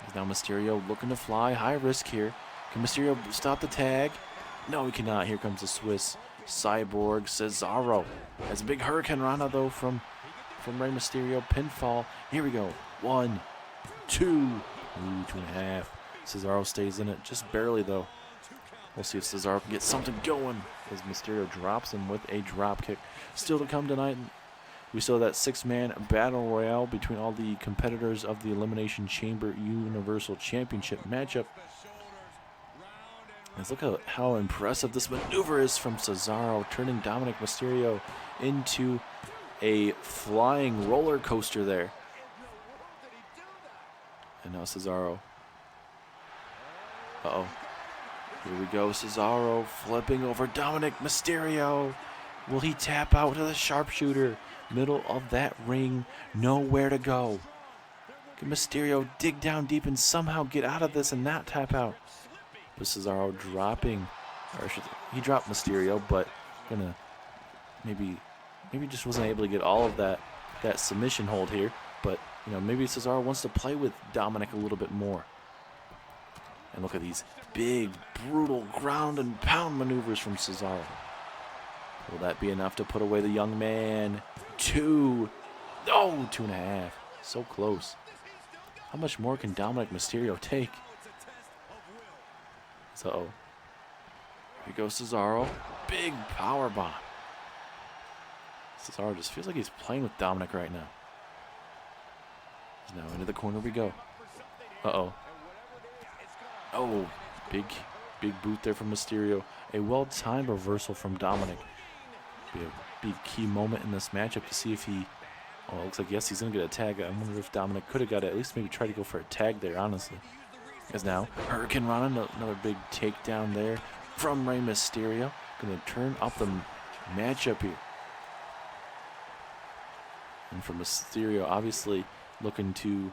As now Mysterio looking to fly. High risk here. Can Mysterio stop the tag? No, he cannot. Here comes the Swiss Cyborg Cesaro. That's a big Hurricane Rana, though, from Rey Mysterio. Pinfall. Here we go. 1, 2. Ooh, 2.5. Cesaro stays in it. Just barely, though. We'll see if Cesaro can get something going as Mysterio drops him with a drop kick. Still to come tonight, we saw that 6-man battle royale between all the competitors of the Elimination Chamber Universal Championship matchup. Let's look at how impressive this maneuver is from Cesaro, turning Dominik Mysterio into a flying roller coaster there. And now Cesaro. Uh-oh. Here we go. Cesaro flipping over Dominik Mysterio. Will he tap out to the sharpshooter? Middle of that ring. Nowhere to go. Can Mysterio dig down deep and somehow get out of this and not tap out? But Cesaro dropping, or he dropped Mysterio, but gonna maybe just wasn't able to get all of that submission hold here. But maybe Cesaro wants to play with Dominik a little bit more. And look at these big, brutal ground and pound maneuvers from Cesaro. Will that be enough to put away the young man? 2. Oh, 2.5. So close. How much more can Dominik Mysterio take? So, here goes Cesaro. Big power bomb. Cesaro just feels like he's playing with Dominik right now. Now into the corner we go. Uh-oh. Oh, big boot there from Mysterio. A well-timed reversal from Dominik. Be a big key moment in this matchup to see if he... Oh, it looks like, yes, he's going to get a tag. I wonder if Dominik could have got it. At least maybe try to go for a tag there, honestly. As now, Hurricane Rana, another big takedown there from Rey Mysterio. Going to turn up the matchup here. And for Mysterio, obviously looking to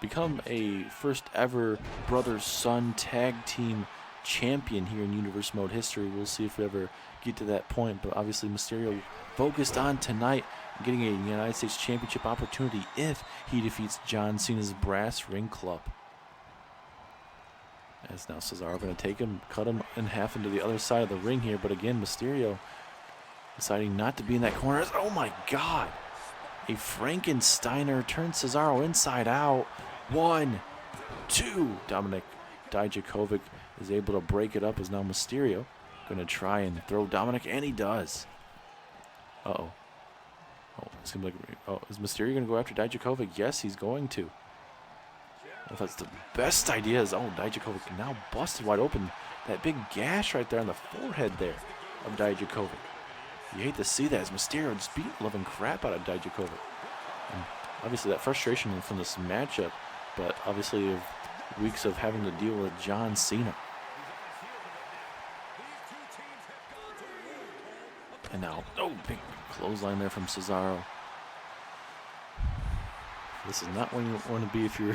become a first ever brother-son tag team champion here in Universe Mode history. We'll see if we ever get to that point, but obviously Mysterio focused on tonight getting a United States Championship opportunity if he defeats John Cena's Brass Ring Club. As now Cesaro going to take him, cut him in half into the other side of the ring here, but again Mysterio deciding not to be in that corner. Oh my God! A Frankensteiner turns Cesaro inside out. 1, 2. Dominik Dijakovic is able to break it up as now Mysterio going to try and throw Dominik, and he does. Uh-oh. Oh, it seems like... Oh, is Mysterio going to go after Dijakovic? Yes, he's going to. Well, that's the best idea. Oh, Dijakovic now busted wide open. That big gash right there on the forehead there of Dijakovic. You hate to see that as Mysterio just beat the living crap out of Dijakovic. And obviously that frustration from this matchup, but obviously of weeks of having to deal with John Cena. And now, oh, big clothesline there from Cesaro. This is not where you want to be if you're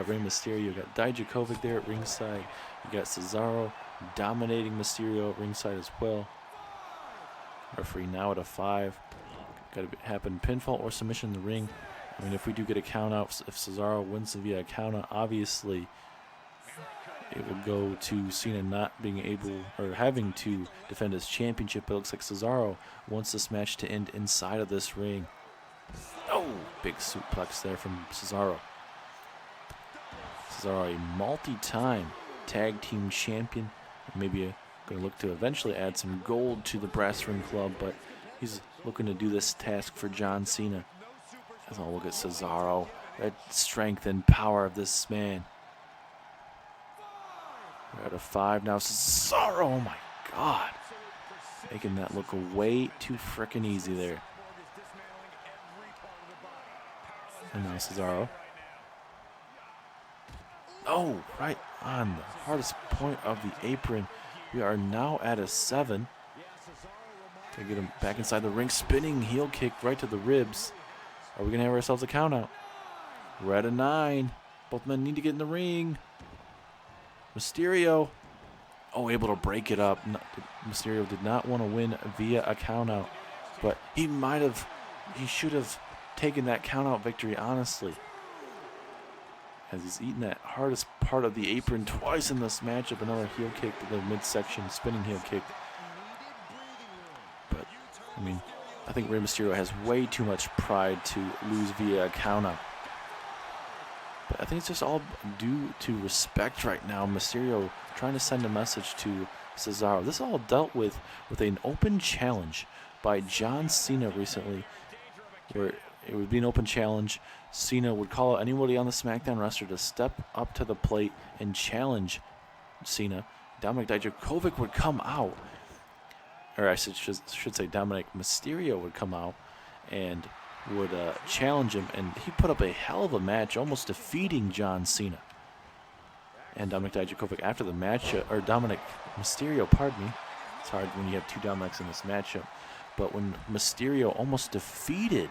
Rey Mysterio. You got Dijakovic there at ringside. You got Cesaro dominating Mysterio at ringside as well. Referee now at a 5. Got to happen pinfall or submission in the ring. I mean, if we do get a count out, if Cesaro wins via a count out, obviously it would go to Cena not being able or having to defend his championship. But it looks like Cesaro wants this match to end inside of this ring. Oh, big suplex there from Cesaro. Cesaro, a multi-time tag team champion. Maybe going to look to eventually add some gold to the Brass Ring Club, but he's looking to do this task for John Cena. As I'll look at Cesaro, that strength and power of this man. We're at a 5 now. Cesaro, oh my God. Making that look way too frickin' easy there. And now Cesaro. Oh, right on the hardest point of the apron. We are now at a 7. To get him back inside the ring. Spinning heel kick right to the ribs. Are we going to have ourselves a count out? We're at a 9. Both men need to get in the ring. Mysterio. Oh, able to break it up. Mysterio did not want to win via a count out. But he should have taken that count out victory, honestly. as he's eaten that hardest part of the apron twice in this matchup. Another heel kick to the midsection, spinning heel kick. But, I mean, I think Rey Mysterio has way too much pride to lose via a countout. But I think it's just all due to respect right now. Mysterio trying to send a message to Cesaro. This all dealt with an open challenge by John Cena recently, where it would be an open challenge. Cena would call out anybody on the SmackDown roster to step up to the plate and challenge Cena. Dominik Dijakovic would come out, or I should say Dominik Mysterio would come out and would challenge him, and he put up a hell of a match, almost defeating John Cena. And Dominik Dijakovic after the match, or Dominik Mysterio, pardon me. It's hard when you have two Dominics in this matchup. But when Mysterio almost defeated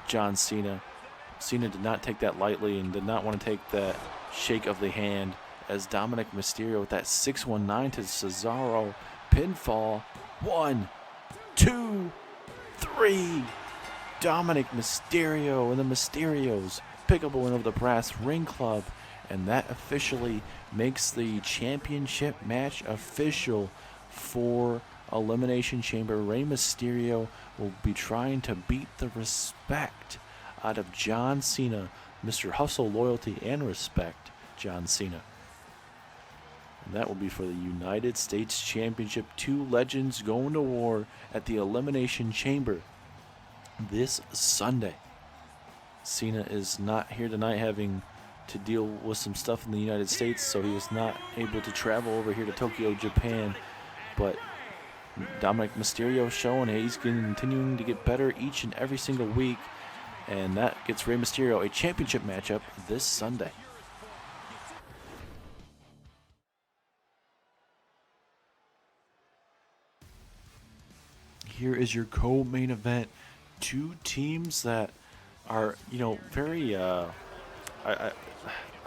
John Cena, Cena did not take that lightly and did not want to take that shake of the hand, as Dominik Mysterio with that 619 to Cesaro pinfall. 1, 2, 3. Dominik Mysterio and the Mysterios pick up a win over the Brass Ring Club, and that officially makes the championship match official for Elimination Chamber. Rey Mysterio will be trying to beat the respect out of John Cena, Mr. Hustle, Loyalty, and Respect, John Cena. And that will be for the United States Championship. Two legends going to war at the Elimination Chamber this Sunday. Cena is not here tonight, having to deal with some stuff in the United States, so he was not able to travel over here to Tokyo, Japan. But Dominik Mysterio showing he's continuing to get better each and every single week, and that gets Rey Mysterio a championship matchup this Sunday. Here is your co-main event. Two teams that are, very, I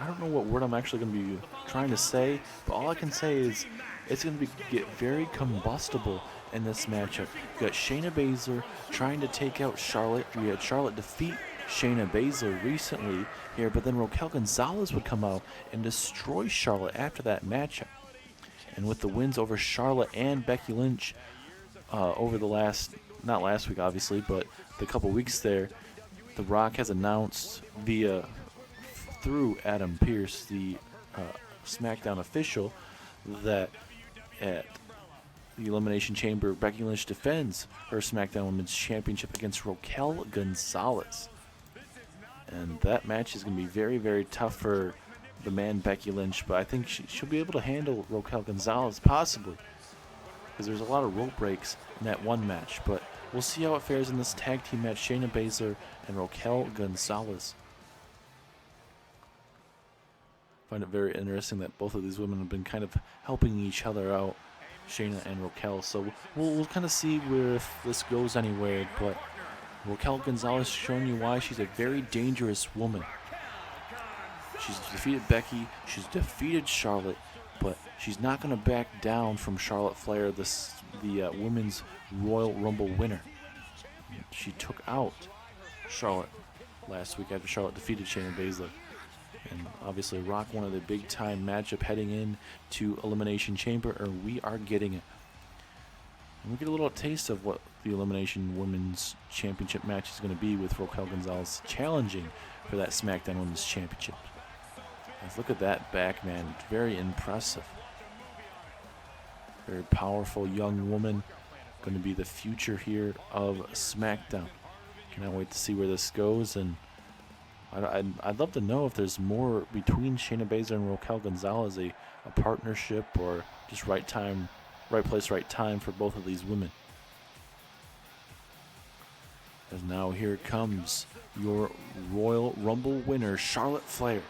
don't know what word I'm actually going to be trying to say, but all I can say is it's going to get very combustible in this matchup. You got Shayna Baszler trying to take out Charlotte. We had Charlotte defeat Shayna Baszler recently here, but then Raquel Gonzalez would come out and destroy Charlotte after that matchup. And with the wins over Charlotte and Becky Lynch over the not last week obviously, but the couple weeks there, The Rock has announced through Adam Pearce, the SmackDown official, that at the Elimination Chamber, Becky Lynch defends her SmackDown Women's Championship against Raquel Gonzalez. And that match is going to be very, very tough for the man Becky Lynch, but I think she'll be able to handle Raquel Gonzalez, possibly, because there's a lot of rope breaks in that one match. But we'll see how it fares in this tag team match, Shayna Baszler and Raquel Gonzalez. I find it very interesting that both of these women have been kind of helping each other out, Shayna and Raquel. So we'll kind of see where if this goes anywhere. But Raquel Gonzalez showing you why she's a very dangerous woman. She's defeated Becky, she's defeated Charlotte, but she's not going to back down from Charlotte Flair, the Women's Royal Rumble winner. She took out Charlotte last week after Charlotte defeated Shayna Baszler. And obviously Rock wanted a big-time matchup heading in to Elimination Chamber, or we are getting it. And we get a little taste of what the Elimination Women's Championship match is going to be, with Raquel Gonzalez challenging for that SmackDown Women's Championship. Let's look at that back, man. Very impressive. Very powerful young woman. Going to be the future here of SmackDown. Cannot wait to see where this goes. And I'd love to know if there's more between Shayna Baszler and Raquel Gonzalez, a partnership, or just right time, right place, right time for both of these women. As now here comes your Royal Rumble winner, Charlotte Flair,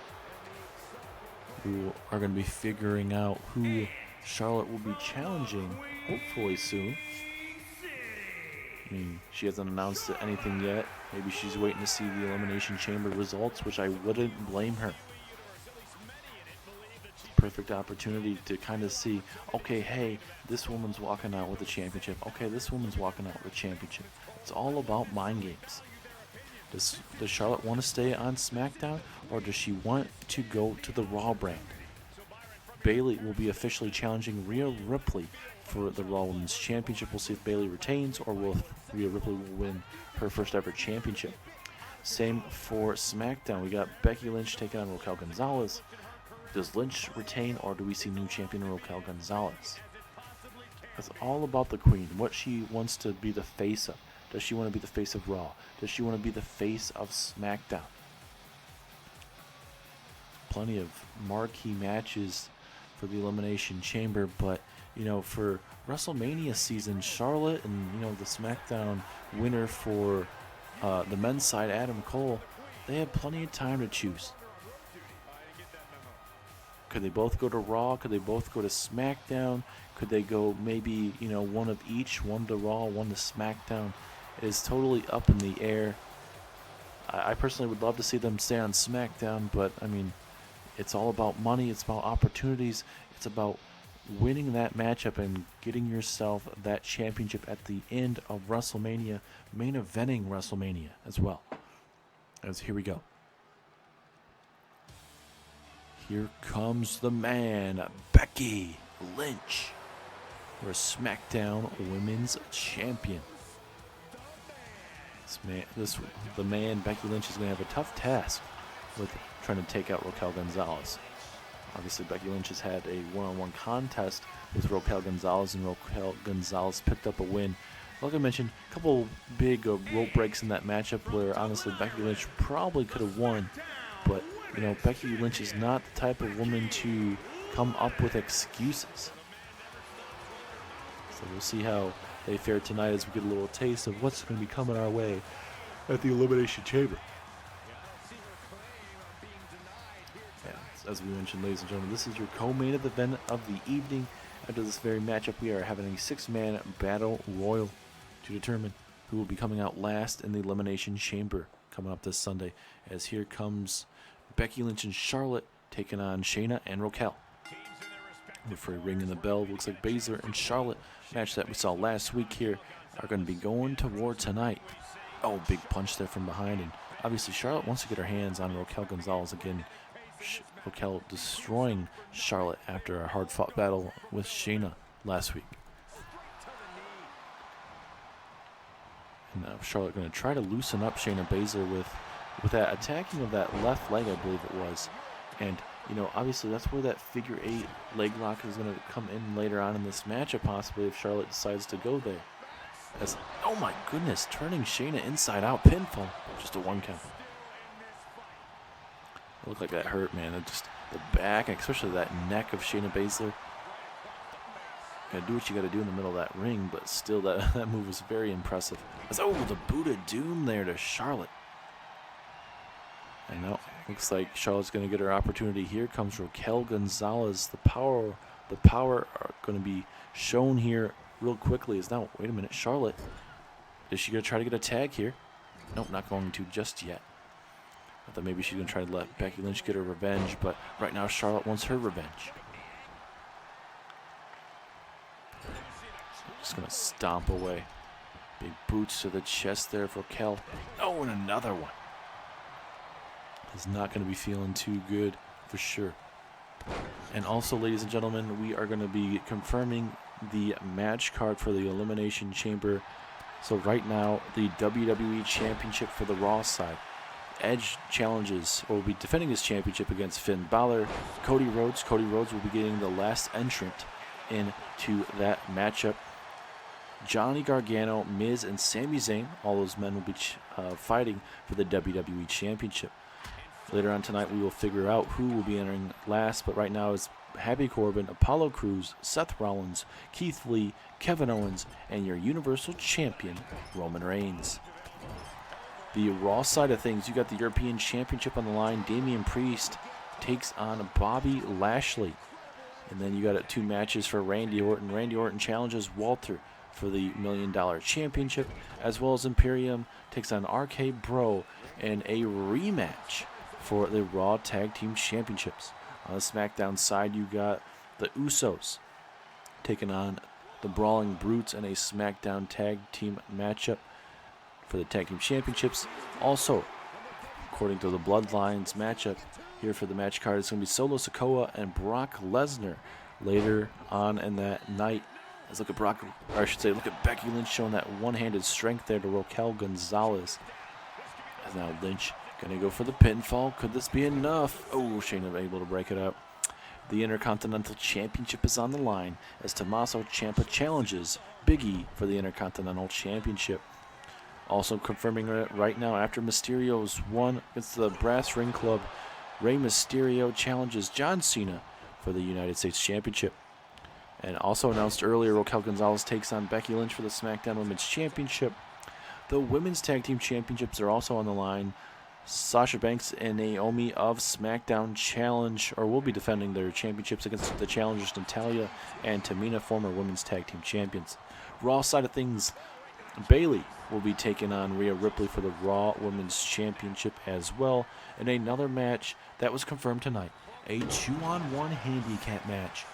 who are going to be figuring out who Charlotte will be challenging, hopefully soon. I mean, she hasn't announced anything yet. Maybe she's waiting to see the Elimination Chamber results, which I wouldn't blame her. Perfect opportunity to kind of see, okay, hey, this woman's walking out with a championship. Okay, this woman's walking out with a championship. It's all about mind games. Does Charlotte want to stay on SmackDown, or does she want to go to the Raw brand? Bayley will be officially challenging Rhea Ripley for the Raw Women's Championship. We'll see if Bayley retains, or will Rhea Ripley win her first ever championship. Same for SmackDown. We got Becky Lynch taking on Raquel Gonzalez. Does Lynch retain, or do we see new champion Raquel Gonzalez? It's all about the Queen, what she wants to be the face of. Does she want to be the face of Raw? Does she want to be the face of SmackDown? Plenty of marquee matches for the Elimination Chamber, but for WrestleMania season, Charlotte and the SmackDown winner for the men's side, Adam Cole, they had plenty of time to choose. Could they both go to Raw? Could they both go to SmackDown? Could they go maybe one of each, one to Raw, one to SmackDown? It is totally up in the air. I personally would love to see them stay on SmackDown, but it's all about money. It's about opportunities. It's about winning that matchup and getting yourself that championship at the end of WrestleMania, main eventing WrestleMania as well. Here we go. Here comes the man, Becky Lynch, for SmackDown Women's Champion. The man, Becky Lynch, is going to have a tough task with trying to take out Raquel Gonzalez. Obviously, Becky Lynch has had a one-on-one contest with Raquel Gonzalez, and Raquel Gonzalez picked up a win. Like I mentioned, a couple big rope breaks in that matchup where, honestly, Becky Lynch probably could have won. But, Becky Lynch is not the type of woman to come up with excuses. So we'll see how they fare tonight as we get a little taste of what's going to be coming our way at the Elimination Chamber. As we mentioned, ladies and gentlemen, this is your co-main event of the evening. After this very matchup, we are having a 6-man battle royal to determine who will be coming out last in the Elimination Chamber coming up this Sunday. As here comes Becky Lynch and Charlotte taking on Shayna and Raquel. Referee ringing the bell. Looks like Baszler and Charlotte, match that we saw last week here, are going to be going to war tonight. Oh, big punch there from behind, and obviously Charlotte wants to get her hands on Raquel Gonzalez again. Raquel destroying Charlotte after a hard-fought battle with Shayna last week. And now Charlotte going to try to loosen up Shayna Baszler with that attacking of that left leg, I believe it was. And, obviously that's where that figure 8 leg lock is going to come in later on in this matchup, possibly, if Charlotte decides to go there. Oh my goodness, turning Shayna inside out, pinfall, just a 1 count. It looked like that hurt, man. Just the back, and especially that neck of Shayna Baszler. Gotta do what you gotta do in the middle of that ring, but still, that move was very impressive. The boot of doom there to Charlotte. And now, looks like Charlotte's gonna get her opportunity. Here comes Raquel Gonzalez. The power are gonna be shown here real quickly. Wait a minute, Charlotte. Is she gonna try to get a tag here? Nope, not going to just yet. I thought maybe she's going to try to let Becky Lynch get her revenge, but right now Charlotte wants her revenge. Just going to stomp away. Big boots to the chest there for Raquel. Oh, and another one. Is not going to be feeling too good for sure. And also, ladies and gentlemen, we are going to be confirming the match card for the Elimination Chamber. So right now, the WWE Championship for the Raw side. Edge challenges, or will be defending his championship against Finn Balor. Cody Rhodes. Cody Rhodes will be getting the last entrant into that matchup. Johnny Gargano, Miz, and Sami Zayn, all those men will be fighting for the WWE Championship. Later on tonight, we will figure out who will be entering last, but right now it's Happy Corbin, Apollo Crews, Seth Rollins, Keith Lee, Kevin Owens, and your Universal Champion, Roman Reigns. The Raw side of things, you got the European Championship on the line. Damian Priest takes on Bobby Lashley. And then you got 2 matches for Randy Orton. Randy Orton challenges Walter for the $1 Million Championship, as well as Imperium takes on RK Bro in a rematch for the Raw Tag Team Championships. On the SmackDown side, you got the Usos taking on the Brawling Brutes in a SmackDown Tag Team matchup for the Tag Team Championships. Also, according to the Bloodlines matchup here for the match card, it's going to be Solo Sikoa and Brock Lesnar later on in that night. Let's look at look at Becky Lynch showing that one-handed strength there to Raquel Gonzalez. As now Lynch going to go for the pinfall. Could this be enough? Oh, Shayna able to break it up. The Intercontinental Championship is on the line as Tommaso Ciampa challenges Big E for the Intercontinental Championship. Also confirming it right now after Mysterios won against the Brass Ring Club, Rey Mysterio challenges John Cena for the United States Championship. And also announced earlier, Raquel Gonzalez takes on Becky Lynch for the SmackDown Women's Championship. The Women's Tag Team Championships are also on the line. Sasha Banks and Naomi of SmackDown will be defending their championships against the challengers Natalya and Tamina, former Women's Tag Team Champions. Raw side of things, Bayley will be taking on Rhea Ripley for the Raw Women's Championship as well. In another match that was confirmed tonight, a 2-on-1 handicap match.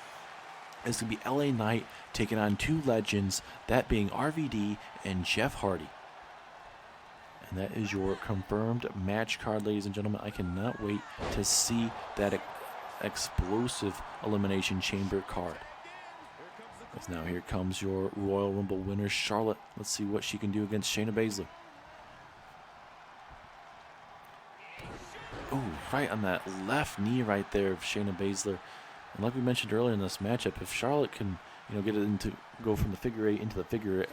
It's going to be LA Knight taking on two legends, that being RVD and Jeff Hardy. And that is your confirmed match card, ladies and gentlemen. I cannot wait to see that explosive Elimination Chamber card. As now here comes your Royal Rumble winner, Charlotte. Let's see what she can do against Shayna Baszler. Oh, right on that left knee right there of Shayna Baszler. And like we mentioned earlier in this matchup, if Charlotte can, go from the figure eight into the figure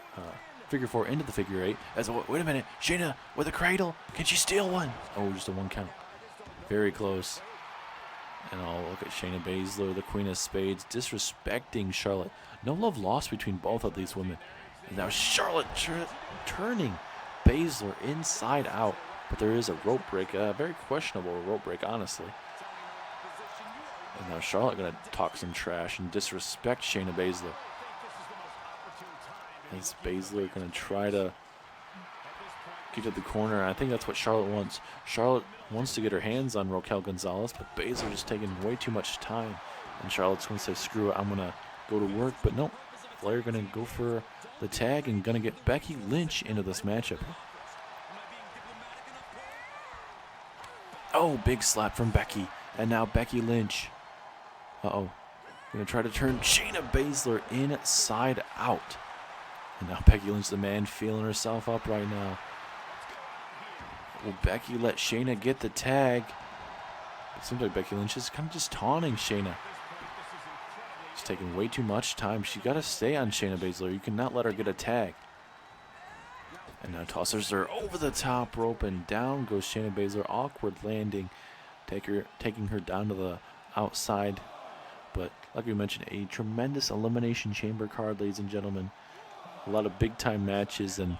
four into the figure eight. Wait a minute, Shayna with a cradle. Can she steal one? Oh, just a one count. Very close. And I'll look at Shayna Baszler, the Queen of Spades, disrespecting Charlotte. No love lost between both of these women. And now Charlotte turning Baszler inside out. But there is a rope break, a very questionable rope break, honestly. And now Charlotte going to talk some trash and disrespect Shayna Baszler. As Baszler going to try to get to the corner. I think that's what Charlotte wants. Charlotte wants to get her hands on Raquel Gonzalez, but Baszler just taking way too much time. And Charlotte's going to say, screw it, I'm going to go to work. But nope, Flair going to go for the tag and going to get Becky Lynch into this matchup. Oh, big slap from Becky. And now Becky Lynch. Uh-oh. Going to try to turn Shayna Baszler inside out. And now Becky Lynch, the man, feeling herself up right now. Will Becky let Shayna get the tag? It seems like Becky Lynch is kind of just taunting Shayna. She's taking way too much time. She got to stay on Shayna Baszler. You cannot let her get a tag. And now tosses her over the top rope, and down goes Shayna Baszler. Awkward landing, taking her down to the outside. But like we mentioned, a tremendous Elimination Chamber card, ladies and gentlemen. A lot of big-time matches, and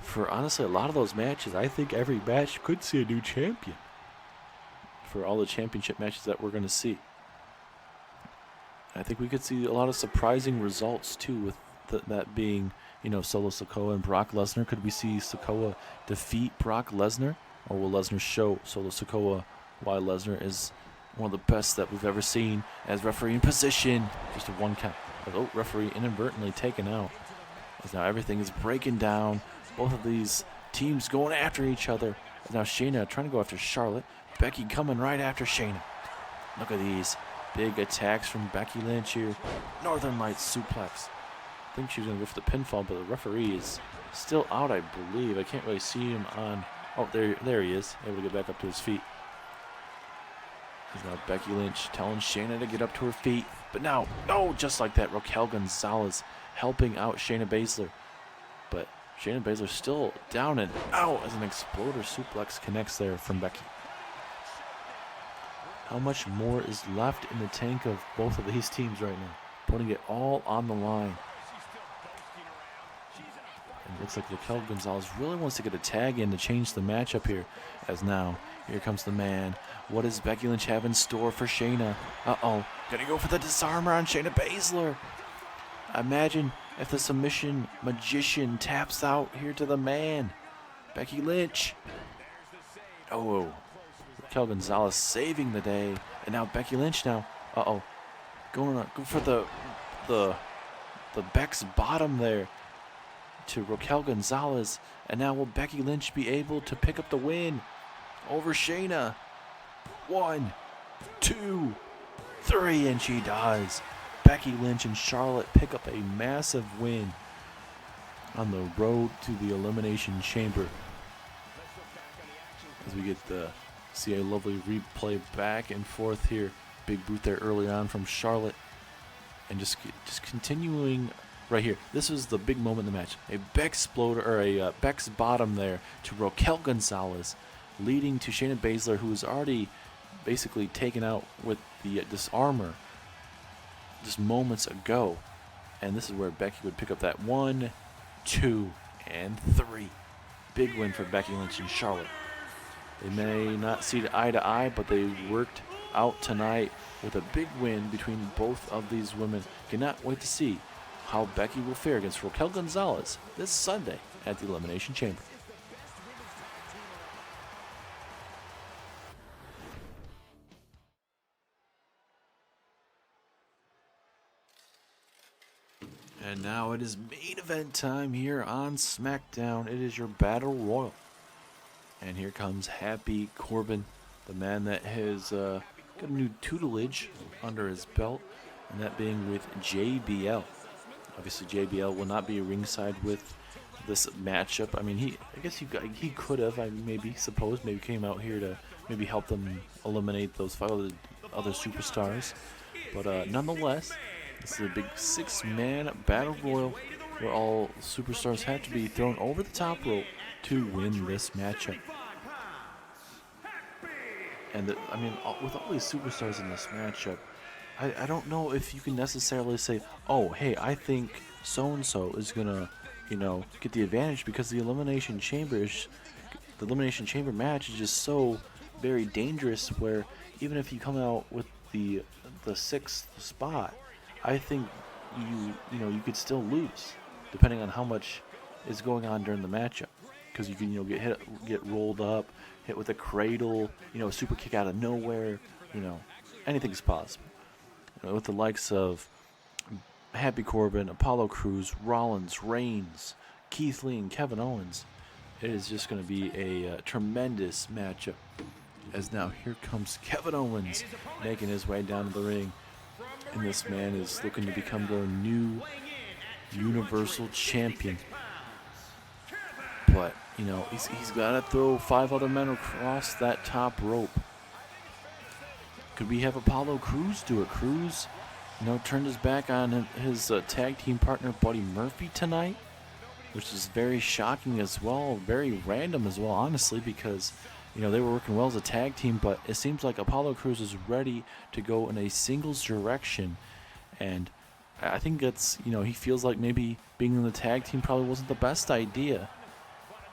for honestly a lot of those matches, I think every match could see a new champion for all the championship matches that we're going to see. I think we could see a lot of surprising results too, with that being, Solo Sikoa and Brock Lesnar. Could we see Sikoa defeat Brock Lesnar, or will Lesnar show Solo Sikoa why Lesnar is one of the best that we've ever seen? As referee in position, just a one count. Oh, referee inadvertently taken out. As now everything is breaking down. Both of these teams going after each other. As now Shayna trying to go after Charlotte. Becky coming right after Shayna. Look at these big attacks from Becky Lynch here. Northern Lights suplex. I think she's going to go for the pinfall, but the referee is still out, I believe. I can't really see him on. Oh, there he is. Able to get back up to his feet. As now Becky Lynch telling Shayna to get up to her feet. But now, just like that, Raquel Gonzalez helping out Shayna Baszler. But Shayna Baszler still down and out as an exploder suplex connects there from Becky. How much more is left in the tank of both of these teams right now? Putting it all on the line. And it looks like Raquel Gonzalez really wants to get a tag in to change the matchup here. As now, here comes the man. What does Becky Lynch have in store for Shayna? Uh-oh. Gonna go for the disarmer on Shayna Baszler. Imagine if the submission magician taps out here to the man. Becky Lynch. Oh, Raquel Gonzalez saving the day. And now Becky Lynch now. Uh-oh. Go for the Beck's bottom there. to Raquel Gonzalez. And now will Becky Lynch be able to pick up the win over Shayna? 1, 2, 3, and she does. Becky Lynch and Charlotte pick up a massive win on the road to the Elimination Chamber. As we get to see a lovely replay back and forth here. Big boot there early on from Charlotte. And just continuing right here. This was the big moment in the match. A Beck's bottom there to Raquel Gonzalez, leading to Shayna Baszler, who was already basically taken out with the disarmor just moments ago. And this is where Becky would pick up that 1, 2, and 3. Big win for Becky Lynch and Charlotte. They may not see eye to eye, but they worked out tonight with a big win between both of these women. Cannot wait to see how Becky will fare against Raquel Gonzalez this Sunday at the Elimination Chamber. And now it is main event time here on Smackdown. It is your Battle Royal. And here comes Happy Corbin, the man that has got a new tutelage under his belt, and that being with JBL. Obviously, JBL will not be ringside with this matchup. I mean, I guess he could have. Maybe came out here to maybe help them eliminate those 5 other superstars. But nonetheless, this is a big 6-man battle royal where all superstars have to be thrown over the top rope to win this matchup. And with all these superstars in this matchup, I don't know if you can necessarily say, oh, hey, I think so-and-so is going to, get the advantage, because the Elimination Chamber match is just so very dangerous, where even if you come out with the 6th spot, I think you could still lose, depending on how much is going on during the matchup. Because you can get rolled up, hit with a cradle, a super kick out of nowhere, anything's possible. With the likes of Happy Corbin, Apollo Crews, Rollins, Reigns, Keith Lee, and Kevin Owens, it is just going to be a tremendous matchup. As now here comes Kevin Owens making his way down to the ring, and this man is looking to become their new Universal Champion. But he's got to throw 5 other men across that top rope. Could we have Apollo Crews do it? Crews, turned his back on his tag team partner Buddy Murphy tonight, which is very shocking as well, very random as well, honestly, because they were working well as a tag team, but it seems like Apollo Crews is ready to go in a singles direction, and I think that's he feels like maybe being in the tag team probably wasn't the best idea.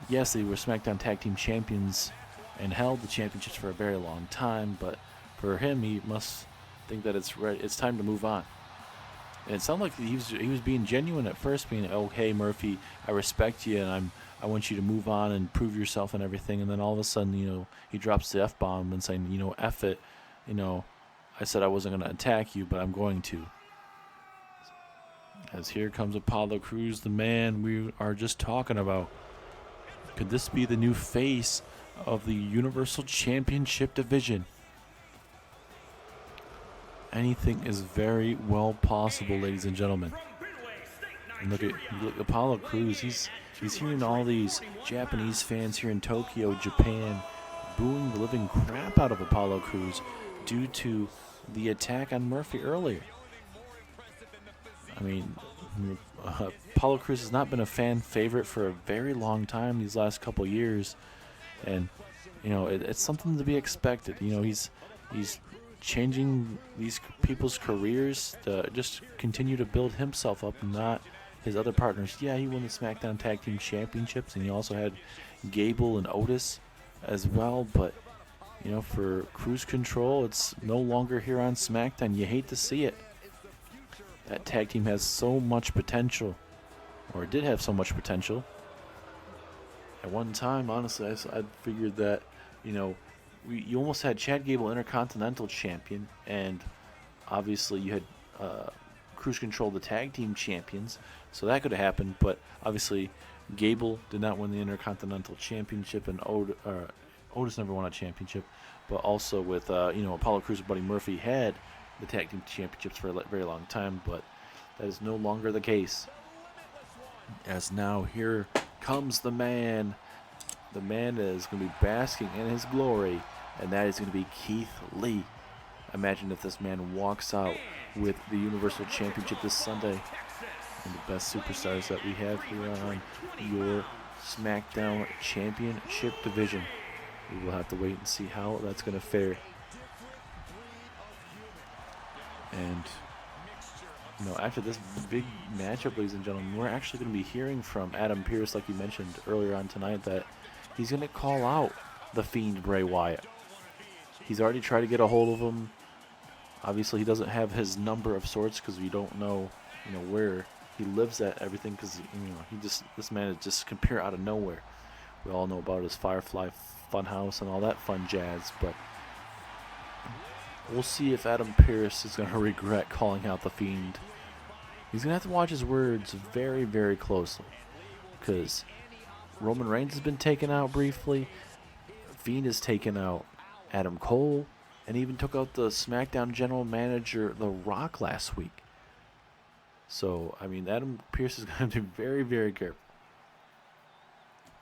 Yes, they were SmackDown Tag Team Champions and held the championships for a very long time, but for him, he must think that it's time to move on. And it sounded like he was being genuine at first, being, oh, hey, Murphy, I respect you, and I want you to move on and prove yourself and everything. And then all of a sudden, he drops the F-bomb and saying, F it, I said I wasn't going to attack you, but I'm going to. As here comes Apollo Crews, the man we are just talking about. Could this be the new face of the Universal Championship division? Anything is very well possible, ladies and gentlemen. And look at Apollo Crews. He's hearing all these Japanese fans here in Tokyo, Japan, booing the living crap out of Apollo Crews due to the attack on Murphy earlier. I mean, Apollo Crews has not been a fan favorite for a very long time these last couple years, and it's something to be expected. He's changing these people's careers to just continue to build himself up, not his other partners. Yeah, he won the SmackDown Tag Team Championships, and he also had Gable and Otis as well, but for Cruise Control, it's no longer here on SmackDown. You hate to see it. That tag team has so much potential, or it did have so much potential. At one time, honestly, I figured that, you almost had Chad Gable Intercontinental Champion, and obviously you had Cruise Control, the tag team champions, So that could have happened, but obviously Gable did not win the Intercontinental Championship, and Otis never won a championship. But also with Apollo Crews and Buddy Murphy had the tag team championships for a very long time, but that is no longer the case. As now here comes the man. The man that is going to be basking in his glory, and that is going to be Keith Lee. Imagine if this man walks out with the Universal Championship this Sunday. And the best superstars that we have here on your SmackDown Championship division. We will have to wait and see how that's going to fare. And after this big matchup, ladies and gentlemen, we're actually going to be hearing from Adam Pearce, like you mentioned earlier on tonight, that he's going to call out the Fiend Bray Wyatt. He's already tried to get a hold of him. Obviously, he doesn't have his number of sorts because we don't know, where he lives at, everything, because this man is just appear out of nowhere. We all know about his Firefly Funhouse and all that fun jazz, but we'll see if Adam Pearce is going to regret calling out the Fiend. He's going to have to watch his words very, very closely, because Roman Reigns has been taken out briefly. Fiend has taken out Adam Cole, and even took out the SmackDown general manager, The Rock, last week. So, Adam Pearce is going to be very, very careful.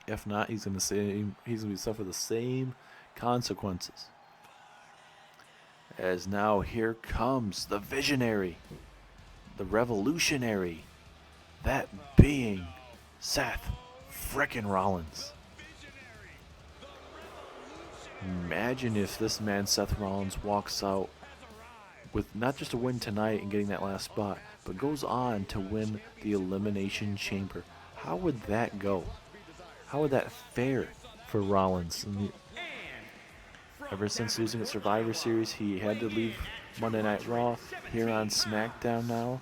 If not, he's going to suffer the same consequences. As now here comes the visionary, the revolutionary, that being Seth frickin' Rollins. Imagine if this man, Seth Rollins, walks out with not just a win tonight and getting that last spot, but goes on to win the Elimination Chamber. How would that go? How would that fare for Rollins? Ever since losing at Survivor Series, he had to leave Monday Night Raw. Here on SmackDown now,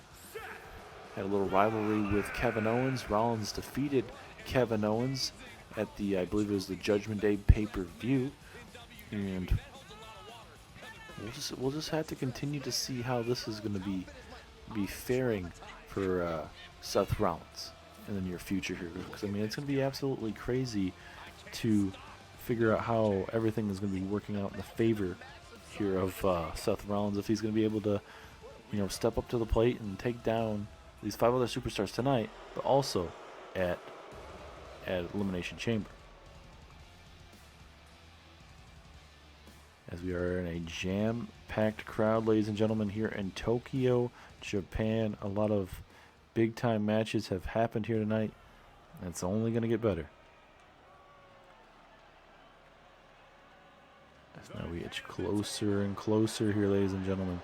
had a little rivalry with Kevin Owens. Rollins defeated Kevin Owens at the, I believe it was the Judgment Day pay-per-view. And we'll just have to continue to see how this is going to be faring for Seth Rollins in the near future here. Because it's going to be absolutely crazy to figure out how everything is going to be working out in the favor here of Seth Rollins, if he's going to be able to, step up to the plate and take down these 5 other superstars tonight, but also at Elimination Chamber. As we are in a jam-packed crowd, ladies and gentlemen, here in Tokyo, Japan. A lot of big-time matches have happened here tonight, and it's only going to get better. As now we edge closer and closer here, ladies and gentlemen.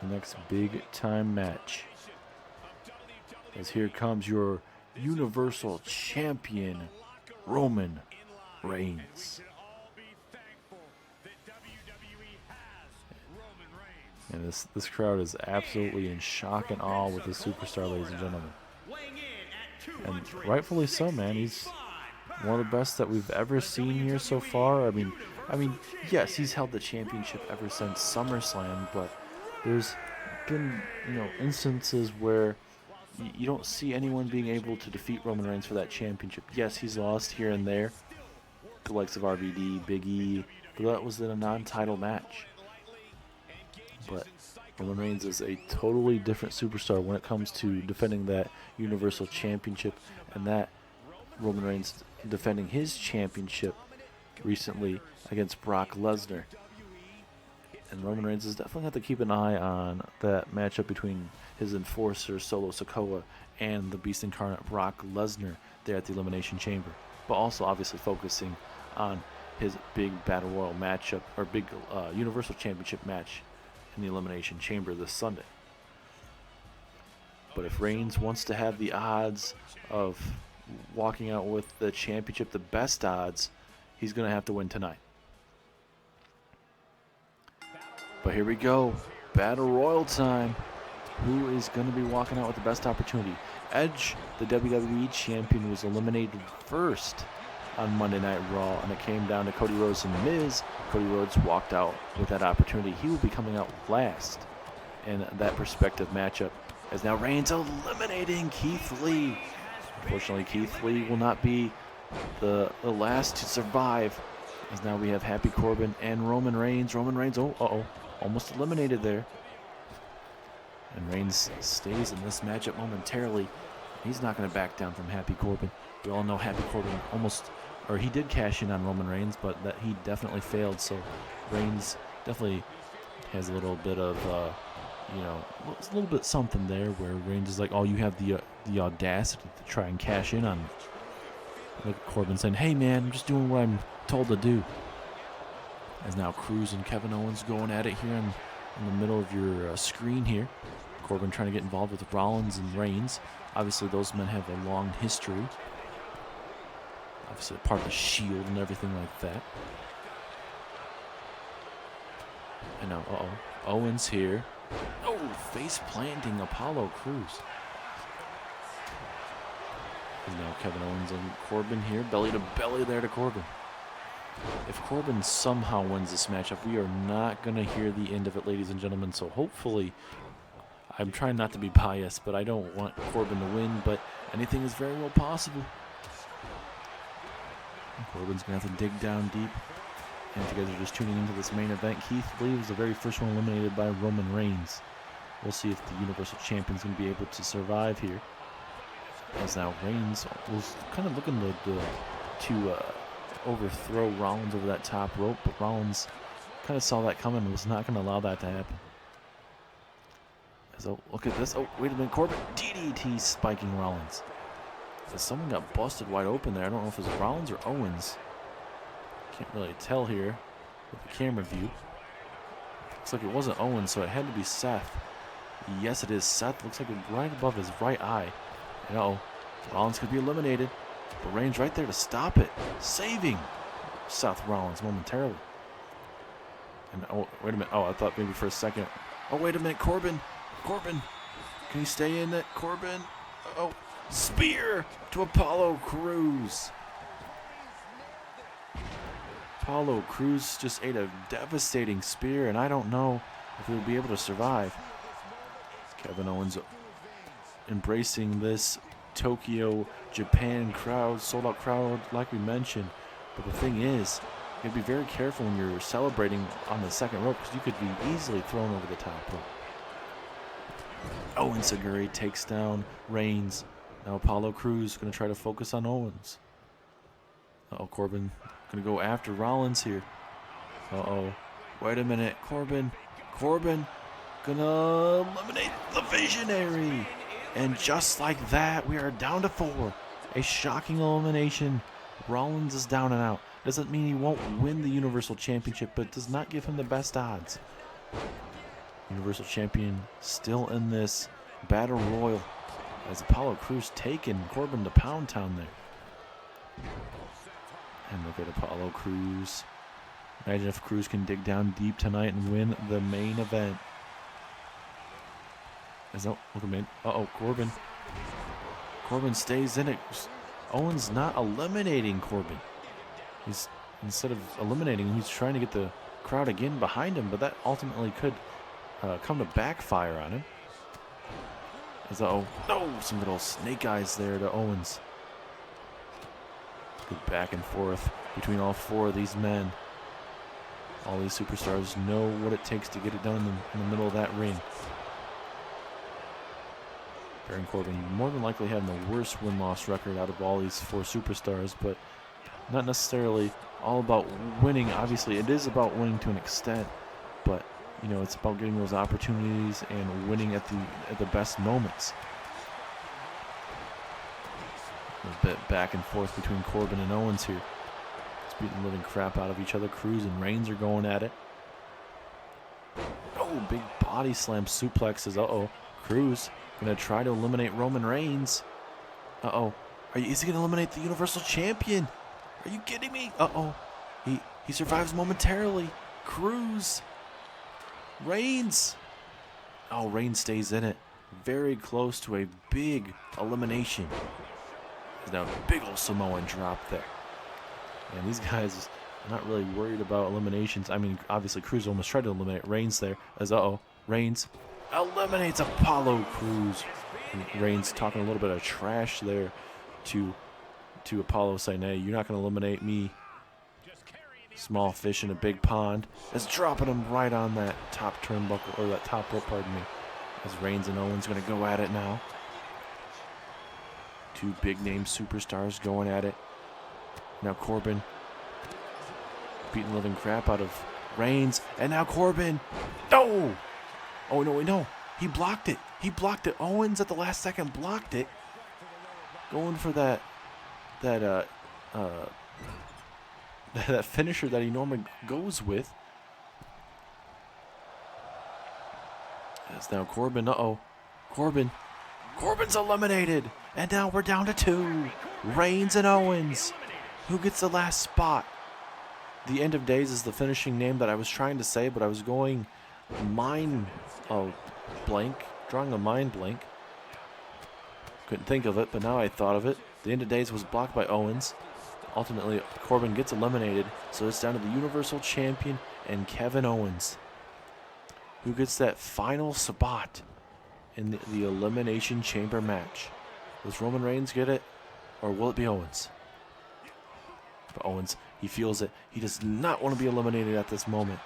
The next big-time match. As here comes your Universal Champion, Roman Reigns. And this crowd is absolutely in shock and awe with this superstar, ladies and gentlemen. And rightfully so, man. He's one of the best that we've ever seen here so far. I mean, yes, he's held the championship ever since SummerSlam, but there's been, instances where you don't see anyone being able to defeat Roman Reigns for that championship. Yes, he's lost here and there, the likes of RVD, Big E, but that was in a non-title match. But Roman Reigns is a totally different superstar when it comes to defending that Universal Championship, and that Roman Reigns defending his championship recently against Brock Lesnar. And Roman Reigns is definitely have to keep an eye on that matchup between his enforcer, Solo Sikoa, and the Beast Incarnate, Brock Lesnar, there at the Elimination Chamber. But also obviously focusing on his big Battle Royal matchup, or big Universal Championship match in the Elimination Chamber this Sunday. But if Reigns wants to have the odds of walking out with the championship, the best odds, he's going to have to win tonight. But here we go. Battle Royal time. Who is going to be walking out with the best opportunity? Edge, the WWE Champion, was eliminated first on Monday Night Raw, and it came down to Cody Rhodes and The Miz. Cody Rhodes walked out with that opportunity. He will be coming out last in that prospective matchup As now Reigns eliminating Keith Lee. Unfortunately, Keith Lee will not be the last to survive. As now we have Happy Corbin and Roman Reigns. Roman Reigns, almost eliminated there. And Reigns stays in this matchup momentarily. He's not going to back down from Happy Corbin. We all know Happy Corbin he did cash in on Roman Reigns, but that he definitely failed. So Reigns definitely has a little bit of, a little bit something there where Reigns is like, oh, you have the audacity to try and cash in on me. Look at Corbin saying, hey man, I'm just doing what I'm told to do. As now Cruz and Kevin Owens going at it here in the middle of your screen here. Corbin trying to get involved with Rollins and Reigns. Obviously, those men have a long history. Obviously, part of the Shield and everything like that. And now, Owens here. Oh, face planting Apollo Crews. And now Kevin Owens and Corbin here. Belly to belly there to Corbin. If Corbin somehow wins this matchup, we are not going to hear the end of it, ladies and gentlemen. So hopefully, I'm trying not to be biased, but I don't want Corbin to win, but anything is very well possible. And Corbin's going to have to dig down deep. And if you guys are just tuning into this main event, Keith Lee was the very first one eliminated by Roman Reigns. We'll see if the Universal Champion's going to be able to survive here. As now Reigns was kind of looking to overthrow Rollins over that top rope, but Rollins kind of saw that coming and was not going to allow that to happen. So look at this. Oh, wait a minute. Corbin DDT spiking Rollins. So someone got busted wide open there. I don't know if it was Rollins or Owens. Can't really tell here with the camera view. Looks like it wasn't Owens, so it had to be Seth. Yes, it is Seth. Looks like it's right above his right eye. And Rollins could be eliminated. But Reigns right there to stop it. Saving Seth Rollins momentarily. And wait a minute. Oh, I thought maybe for a second. Oh, wait a minute. Corbin, can you stay in it? Corbin. Oh, spear to Apollo Crews. Apollo Crews just ate a devastating spear, and I don't know if he'll be able to survive. Kevin Owens embracing this Tokyo, Japan crowd, sold out crowd like we mentioned. But the thing is, you have to be very careful when you're celebrating on the second rope because you could be easily thrown over the top rope. Owens Seguri takes down Reigns. Now Apollo Crews going to try to focus on Owens. Corbin going to go after Rollins here. Wait a minute. Corbin going to eliminate the Visionary. And just like that, we are down to 4. A shocking elimination. Rollins is down and out. Doesn't mean he won't win the Universal Championship, but does not give him the best odds. Universal Champion still in this Battle Royal as Apollo Crews taking Corbin to Pound Town there. And look at Apollo Crews. Imagine if Crews can dig down deep tonight and win the main event. Corbin. Corbin stays in it. Owens not eliminating Corbin. Instead of eliminating him, he's trying to get the crowd again behind him, but that ultimately could come to backfire on him. Some good old snake eyes there to Owens. Good back and forth between all 4 of these men. All these superstars know what it takes to get it done in the middle of that ring. Baron Corbin more than likely having the worst win-loss record out of all these 4 superstars, but not necessarily all about winning. Obviously, it is about winning to an extent, but it's about getting those opportunities and winning at the best moments. A bit back and forth between Corbin and Owens here. Just beating the living crap out of each other. Crews and Reigns are going at it. Oh, big body slam suplexes. Crews going to try to eliminate Roman Reigns. Is he going to eliminate the Universal Champion? Are you kidding me? He survives momentarily. Crews. Reigns. Reigns stays in it. Very close to a big elimination. There's now a big old Samoan drop there. And these guys are not really worried about eliminations. I mean, obviously Crews almost tried to eliminate Reigns there. Reigns eliminates Apollo Crews. And Reigns talking a little bit of trash there to Apollo, saying, hey, you're not going to eliminate me. Small fish in a big pond. Is dropping him right on that top turnbuckle, or that top rope, pardon me. As Reigns and Owens going to go at it now. Two big-name superstars going at it. Now Corbin beating the living crap out of Reigns. And now Corbin. No! Oh, no, no. He blocked it. He blocked it. Owens at the last second blocked it. Going for that finisher that he normally goes with. As now Corbin. Uh-oh. Corbin's eliminated. And now we're down to 2. Reigns and Owens. Who gets the last spot? The End of Days is the finishing name that I was trying to say, but I was going drawing a mind blank. Couldn't think of it, but now I thought of it. The End of Days was blocked by Owens. Ultimately, Corbin gets eliminated, so it's down to the Universal Champion and Kevin Owens. Who gets that final spot in the Elimination Chamber match? Does Roman Reigns get it, or will it be Owens? But Owens, he feels it. He does not want to be eliminated at this moment.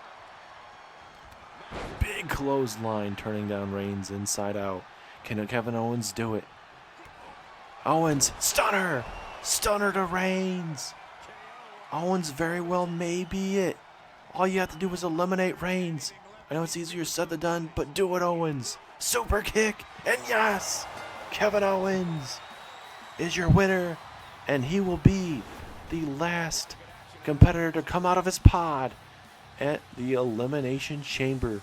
Big clothesline turning down Reigns inside out. Can Kevin Owens do it? Owens, stunner! Stunner to Reigns. Owens very well may be it. All you have to do is eliminate Reigns. I know it's easier said than done, but do it, Owens. Super kick, and yes! Kevin Owens is your winner, and he will be the last competitor to come out of his pod at the Elimination Chamber.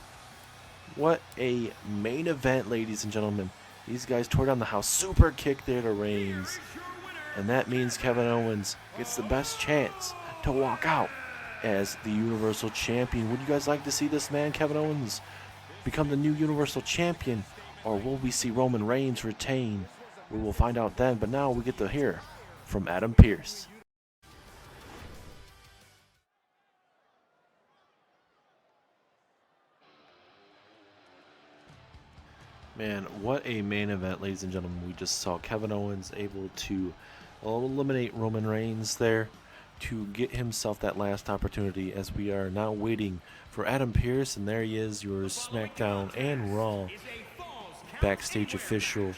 What a main event, ladies and gentlemen. These guys tore down the house. Super kick there to Reigns. And that means Kevin Owens gets the best chance to walk out as the Universal Champion. Would you guys like to see this man, Kevin Owens, become the new Universal Champion? Or will we see Roman Reigns retain? We will find out then. But now we get to hear from Adam Pearce. Man, what a main event, ladies and gentlemen. We just saw Kevin Owens able to eliminate Roman Reigns there to get himself that last opportunity, as we are now waiting for Adam Pearce. And there he is, your SmackDown and Raw backstage official,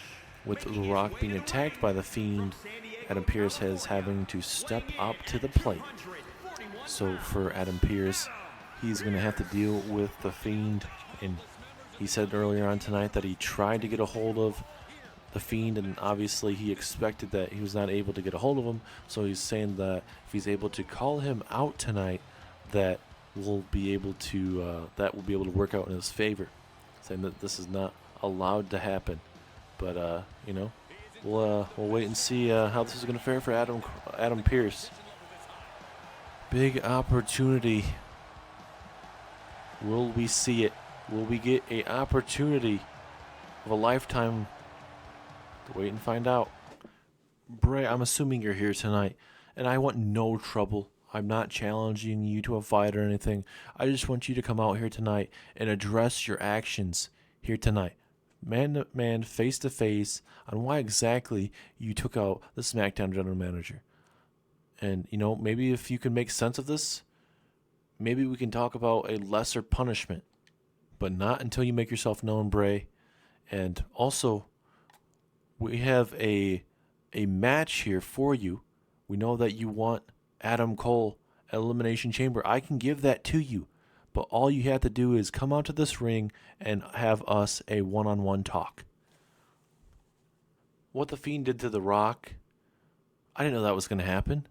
with The Rock being attacked by The Fiend. Adam Pearce is having to step up to the plate. So for Adam Pearce, he's going to have to deal with The Fiend. And he said earlier on tonight that he tried to get a hold of The Fiend, and obviously he expected that he was not able to get a hold of him. So he's saying that if he's able to call him out tonight, that will be able to work out in his favor. Saying that this is not allowed to happen. But we'll wait and see how this is going to fare for Adam Pearce. Big opportunity. Will we see it? Will we get an opportunity of a lifetime? To wait and find out. Bray, I'm assuming you're here tonight, and I want no trouble. I'm not challenging you to a fight or anything. I just want you to come out here tonight and address your actions here tonight, man to man, face to face, on why exactly you took out the SmackDown general manager. And, maybe if you can make sense of this, maybe we can talk about a lesser punishment. But not until you make yourself known, Bray. And also, we have a match here for you. We know that you want Adam Cole at Elimination Chamber. I can give that to you. But all you have to do is come out to this ring and have us a one-on-one talk. What The Fiend did to The Rock, I didn't know that was going to happen.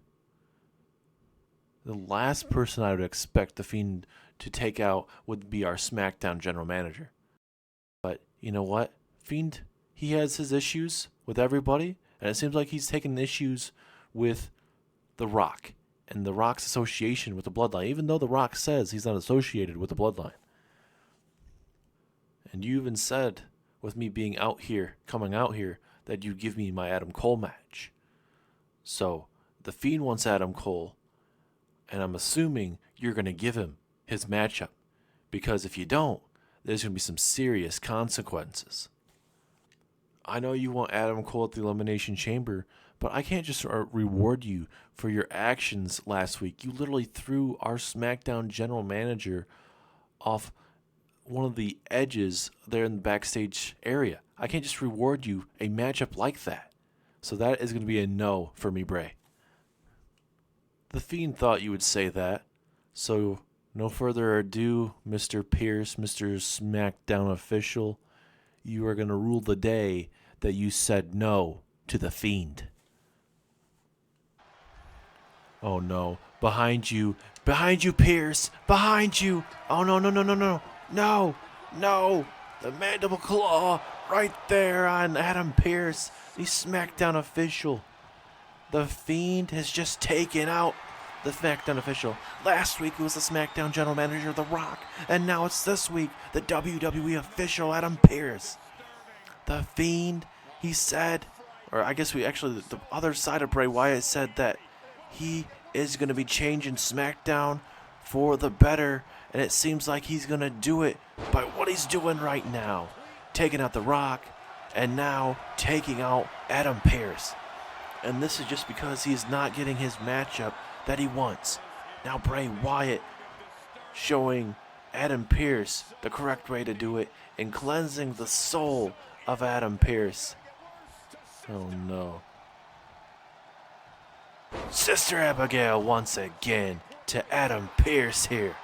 The last person I would expect The Fiend to take out would be our SmackDown general manager. But you know what? Fiend, he has his issues with everybody, and it seems like he's taking issues with The Rock and The Rock's association with the Bloodline, even though The Rock says he's not associated with the Bloodline. And you even said, with me being out here, coming out here, that you'd give me my Adam Cole match. So, The Fiend wants Adam Cole, and I'm assuming you're going to give him his matchup. Because if you don't, there's going to be some serious consequences. I know you want Adam Cole at the Elimination Chamber, but I can't just reward you for your actions last week. You literally threw our SmackDown general manager off one of the edges there in the backstage area. I can't just reward you a matchup like that. So that is going to be a no for me, Bray. The Fiend thought you would say that. So no further ado, Mr. Pierce, Mr. SmackDown official. You are going to rule the day that you said no to the Fiend. Oh no, behind you, Pierce, behind you. Oh no, no, the mandible claw right there on Adam Pierce, the SmackDown official. The Fiend has just taken out the SmackDown official. Last week it was the SmackDown general manager, The Rock, and now it's this week, the WWE official, Adam Pierce. The Fiend, he said, or I guess the other side of Bray Wyatt said that he is going to be changing SmackDown for the better, and it seems like he's going to do it by what he's doing right now. Taking out The Rock, and now taking out Adam Pierce. And this is just because he's not getting his matchup that he wants. Now Bray Wyatt showing Adam Pierce the correct way to do it and cleansing the soul of Adam Pierce. Oh no. Sister Abigail once again to Adam Pierce here.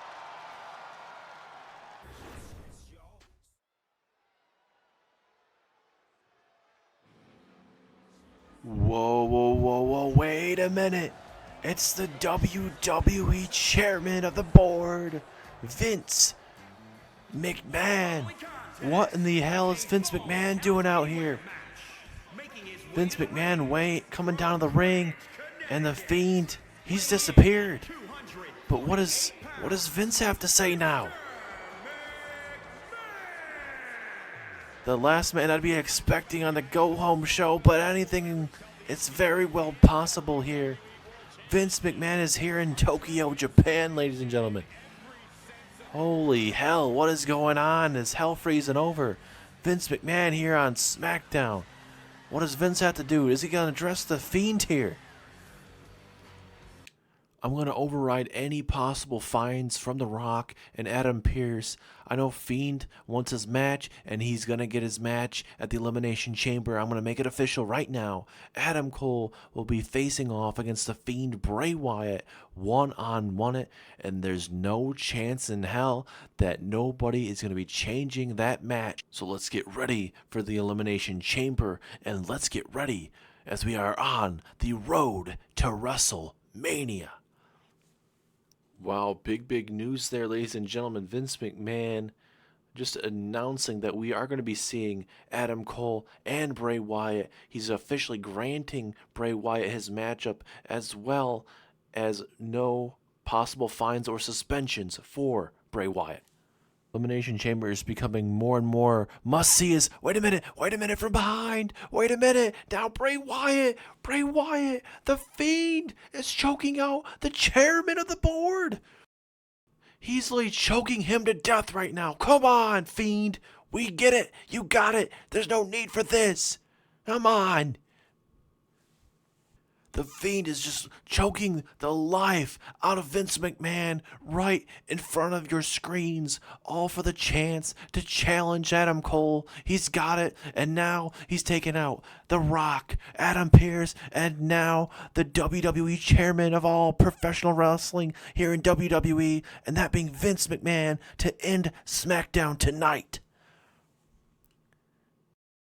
Whoa, wait a minute. It's the WWE chairman of the board, Vince McMahon. What in the hell is Vince McMahon doing out here? Vince McMahon coming down to the ring, and the Fiend, he's disappeared. But what does Vince have to say now? The last man I'd be expecting on the Go Home show, but anything, it's very well possible here. Vince McMahon is here in Tokyo, Japan, ladies and gentlemen. Holy hell, what is going on? Is hell freezing over? Vince McMahon here on SmackDown. What does Vince have to do? Is he going to address the Fiend here? I'm going to override any possible fines from The Rock and Adam Pierce. I know Fiend wants his match, and he's going to get his match at the Elimination Chamber. I'm going to make it official right now. Adam Cole will be facing off against the Fiend Bray Wyatt one-on-one, and there's no chance in hell that nobody is going to be changing that match. So let's get ready for the Elimination Chamber, and let's get ready as we are on the road to WrestleMania. Wow, big news there, ladies and gentlemen. Vince McMahon just announcing that we are going to be seeing Adam Cole and Bray Wyatt. He's officially granting Bray Wyatt his matchup, as well as no possible fines or suspensions for Bray Wyatt. Elimination Chamber is becoming more and more must-see. Wait a minute from behind. Wait a minute. Now Bray Wyatt, the Fiend is choking out the chairman of the board. He's like choking him to death right now. Come on, Fiend. We get it. You got it. There's no need for this. Come on. The Fiend is just choking the life out of Vince McMahon right in front of your screens, all for the chance to challenge Adam Cole. He's got it, and now he's taken out The Rock, Adam Pierce, and now the WWE chairman of all professional wrestling here in WWE, and that being Vince McMahon, to end SmackDown tonight.